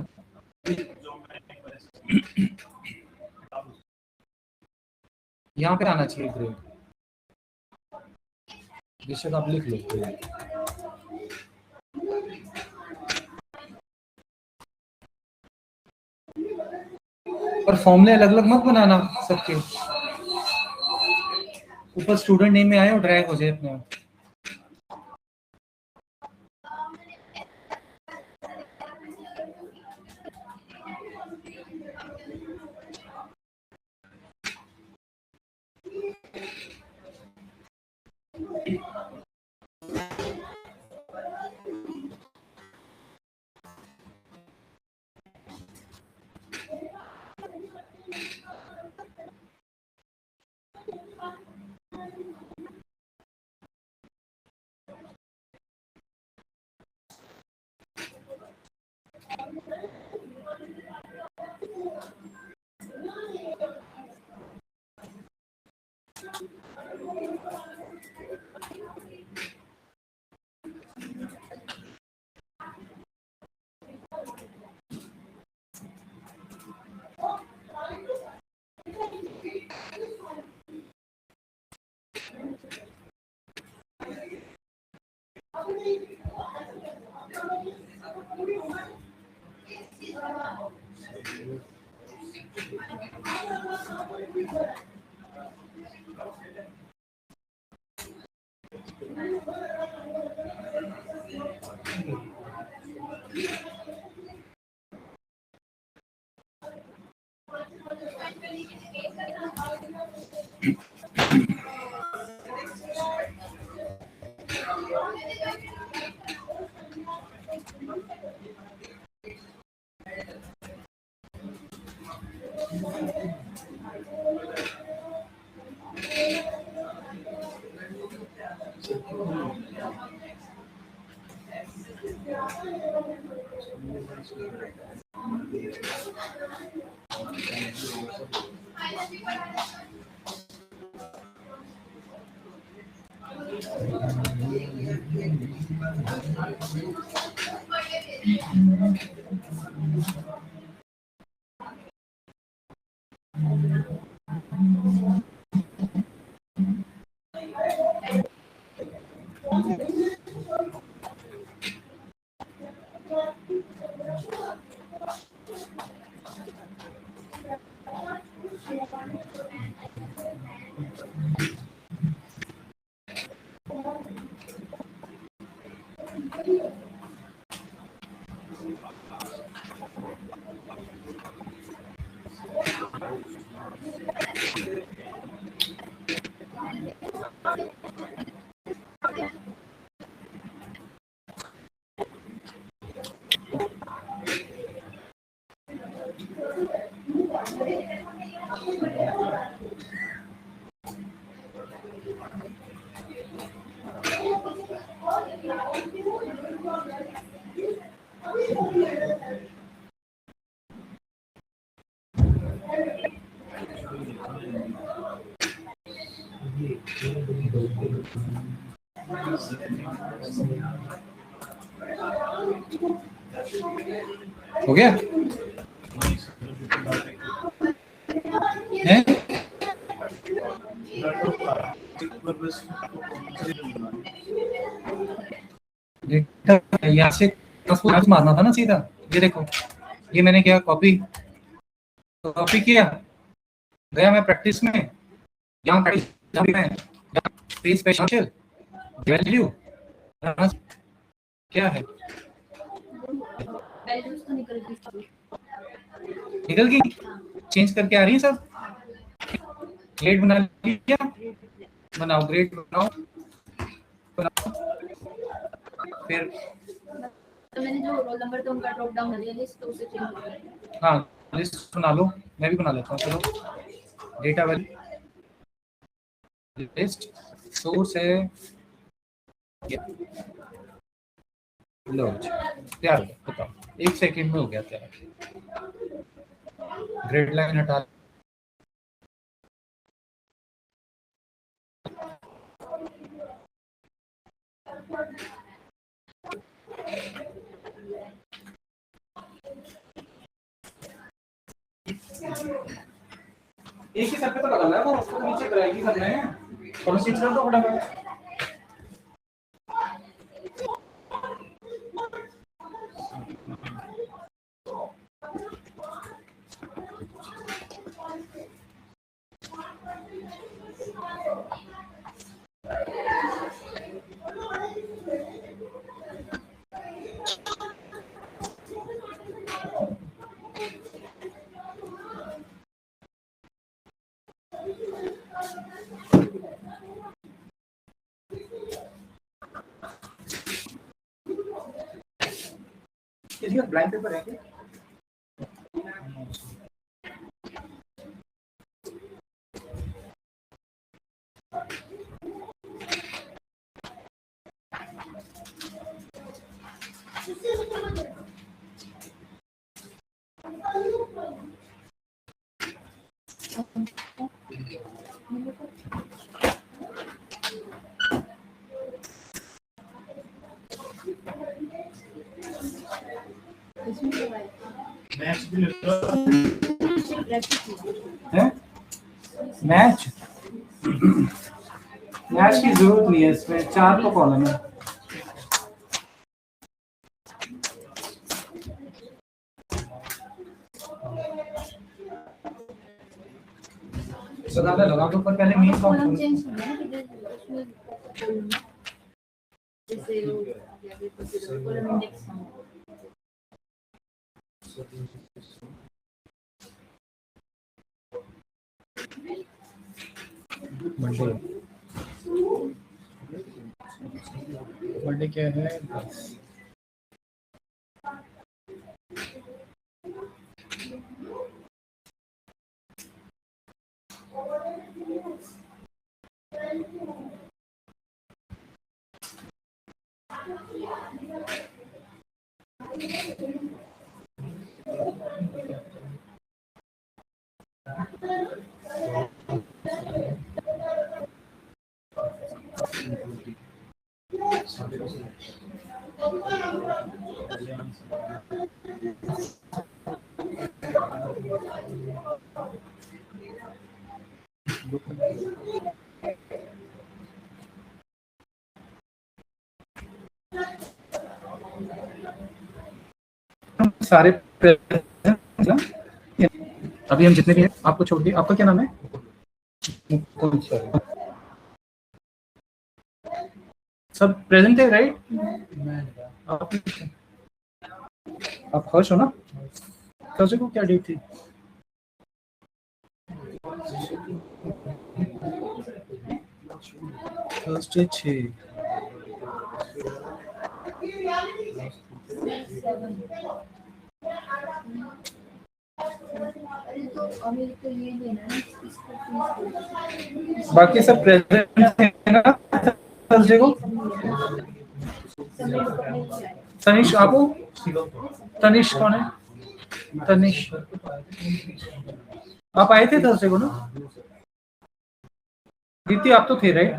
यहाँ पे आना चाहिए ग्रेड। बेशक आप लिख लो ग्रेड। पर फॉर्मूले अलग अलग मत बनाना सबके, ऊपर स्टूडेंट नेम में आए और ड्रैग हो जाए अपने आप। हो गया है? यहाँ से मारना था ना सीधा। ये देखो, ये मैंने क्या कॉपी किया, गया मैं प्रैक्टिस में, यहाँ स्पेशल वैल्यू क्या है, वैल्यूज तो निकल गई, चेंज करके आ रही है सब। ग्रेड बना लिया, बनाओ ग्रेड बनाओ, फिर तो मैंने जो रोल नंबर था उनका ड्रॉप डाउन कर दिया लिस्ट, तो उसे चेंज कर दिया। हाँ लिस्ट बना लो, मैं भी बना लेता हूँ। चलो डेटा वैल्यू लिस्ट सोर्स है लो जी, तैयार हो गया, बताओ 1 सेकंड में हो गया तैयार। ग्रेड लाइन हटा, एक ही सर पे तो लगाना है, वो उसको नीचे ड्राइव ही करना है, और स्विच कर दो फटाफट। किसी का ब्लैंक पेपर है क्या? इसमें लगाए मैच भी लगा प्रैक्टिस है मैच, मैच की जरूरत नहीं है इसमें, 4 तो कॉलम है। सदा लगा के ऊपर पहले मेन कॉलम कॉलम चेंज करना है कि उसमें कॉलम जैसे वो कॉलम इंडेक्स बर्थडे क्या है? 10। सारे अभी हम जितने भी हैं आपको छोड़ दिए। आपका क्या नाम है? सब प्रेजेंट है राइट? आप खुश हो ना? थर्सडे को क्या डेट थी? थर्सडे 6। तो अभी तो ये लेना है इसको फीस बाकी सब प्रेजेंट है ना थर्सडे को? तनिष आप हो? तनिष कौन है? तनिष आप आए थे थर्सडे को ना? दीप्ति आप तो थे राइट?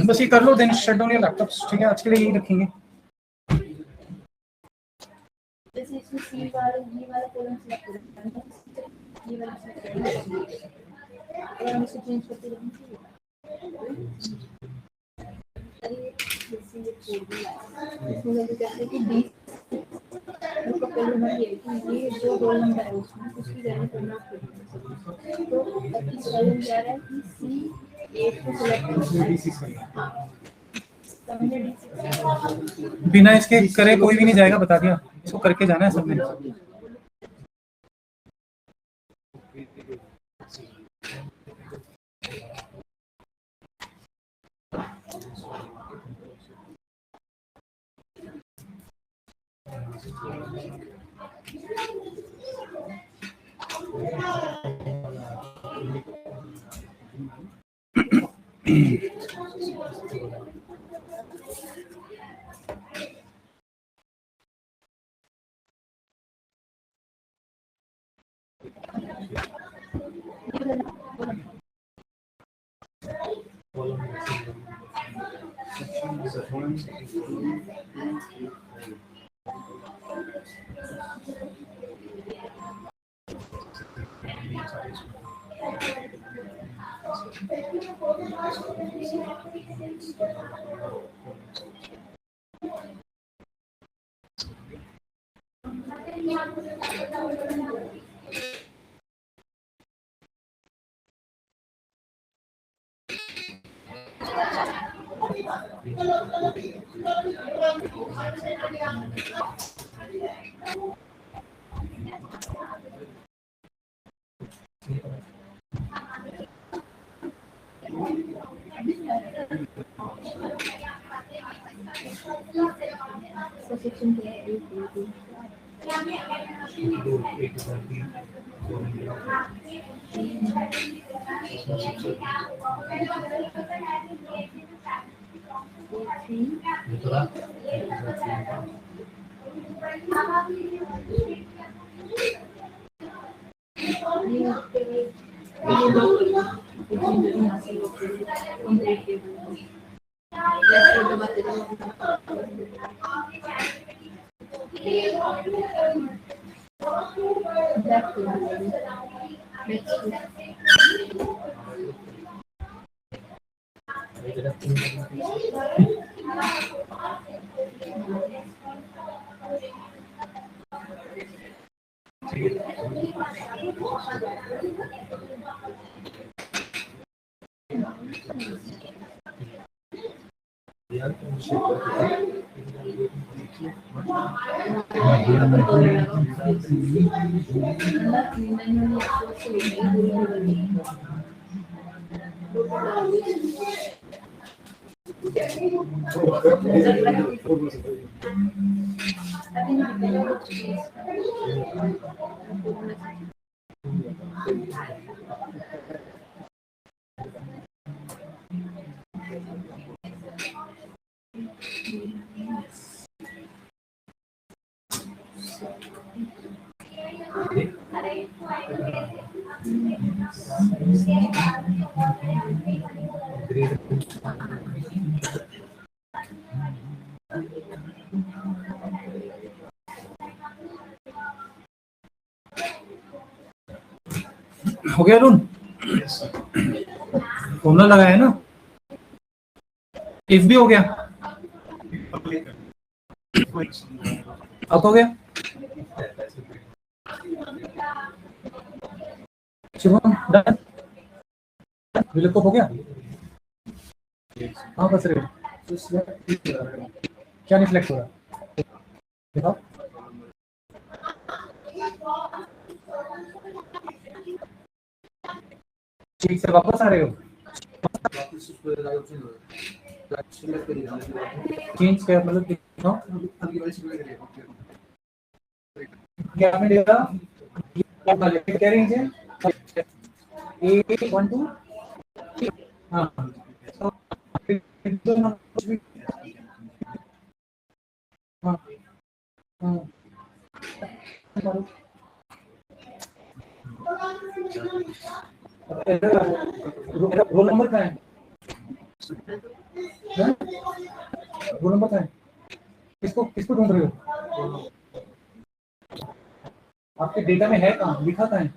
बस ये कर लो then shut down your laptops, ठीक है? आज के लिए यही रखेंगे। जैसे इसमें सी वाला ये वाला कॉलम सिलेक्ट करना है, ये वाला सिलेक्ट करना है और हम इसे चेंज करते रहेंगे। जैसे ये कोड भी है इसमें जैसे कहते हैं कि डी उसका पहले नंबर ये है कि ये जो रोल नंबर है उसमें उसकी वैल्यू करना पड़ेगी। तो इस कॉलम क्या है कि सी 8 को सिलेक्ट करना है। बिना इसके करे कोई भी नहीं जाएगा, बता दिया। इसको करके जाना है सबने। So section 2. हो गया अरुण? फॉर्मूला लगाया ना? इफ भी हो गया? अब हो गया? शिवम डन? विलक हो गया? हाँ बस रहे क्या नहीं सिलेक्ट हो रहा? दिखाओ। ठीक से वापस आ रहे हो? चेंज क्या मतलब दिखाओ। क्या में डेटा क्या रेंज है? 8 1 2 हाँ हाँ हाँ रोल नंबर क्या है? रोल नंबर क्या है? किसको ढूंढ रहे हो? आपके डेटा में है कहाँ? लिखा था है?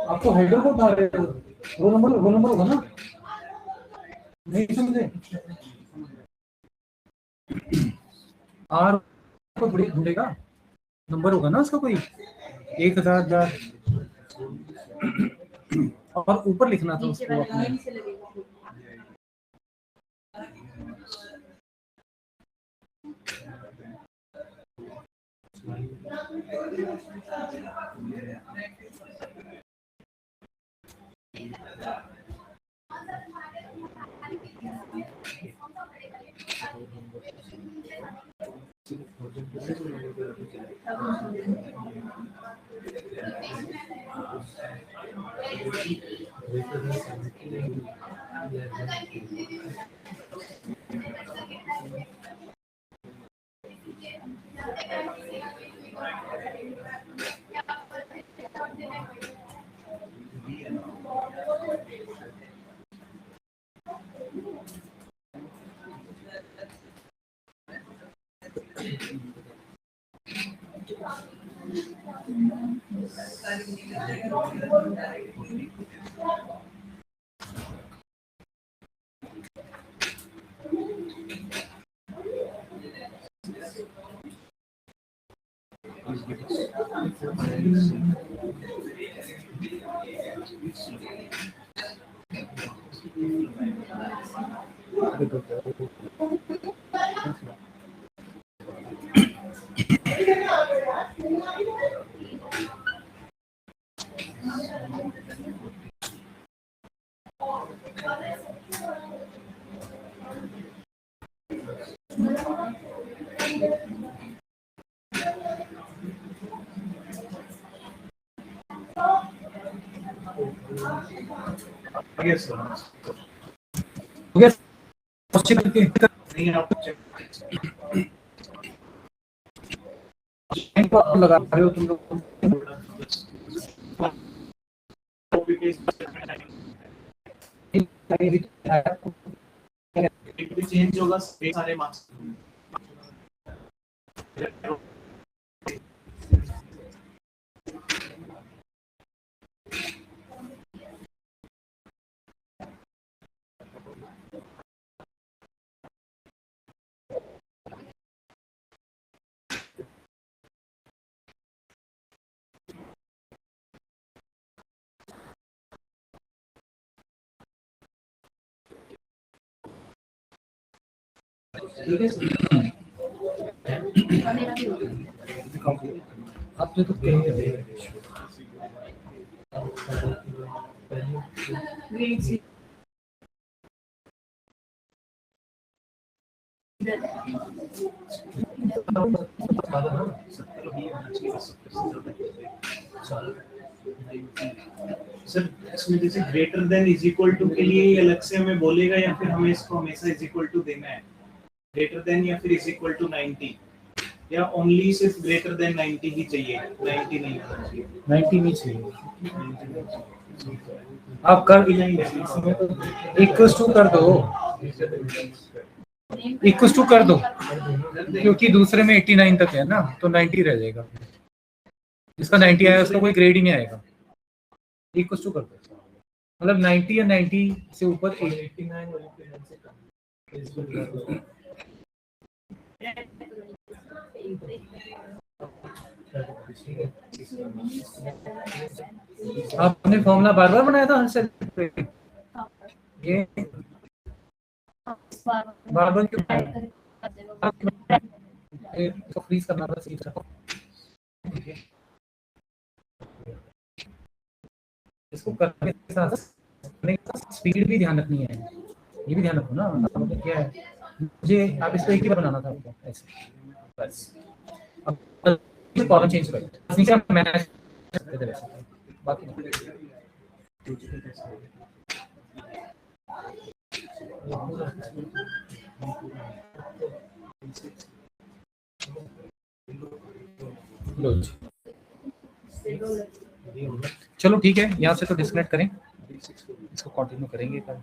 आपको हेडर को उठा रहे हो? रोल नंबर होगा ना? नहीं समझे? आर को ढूंढेगा, नंबर होगा ना उसका कोई 1000 और ऊपर लिखना था उसको अपने। Yes, sir. हो गया क्वेश्चन करके नहीं आप check को लगा रहे हो तुम लोग एक भी चेंज होगा सारे मार्क्स आपने तो कही है ग्रेड सी सर इसमें जैसे greater than is equal to के लिए ये अलग से हमें बोलेगा या फिर हमें इसको हमेशा इज इक्वल टू देना है ग्रेटर देन या फिर इज इक्वल टू 90 या ओनली सिर्फ ग्रेटर देन 90 ही चाहिए 90 नहीं होना चाहिए 90 नहीं चाहिए आप कर इक्वल्स टू कर दो इक्वल्स टू कर दो क्योंकि दूसरे में 89 तक है ना तो 90 रह जाएगा इसका 90 आया उसका कोई ग्रेड ही नहीं आएगा इक्वल्स टू कर दो मतलब 90 या 90 से ऊपर 89 आपने फॉर्मूला बार बार बनाया था हर से ये बार बार क्यों इसको फ्रीज करना था सीट का इसको करने के साथ स्पीड भी ध्यान रखनी है ये भी ध्यान रखो ना मतलब क्या है मुझे आप इसको एक ही बार बनाना था आपको ऐसे बस अब कॉलम चेंज कर नीचे आप मैनेज करते थे वैसे बाकी चलो ठीक है यहाँ से तो डिस्कनेक्ट करें इसको कंटिन्यू करेंगे कल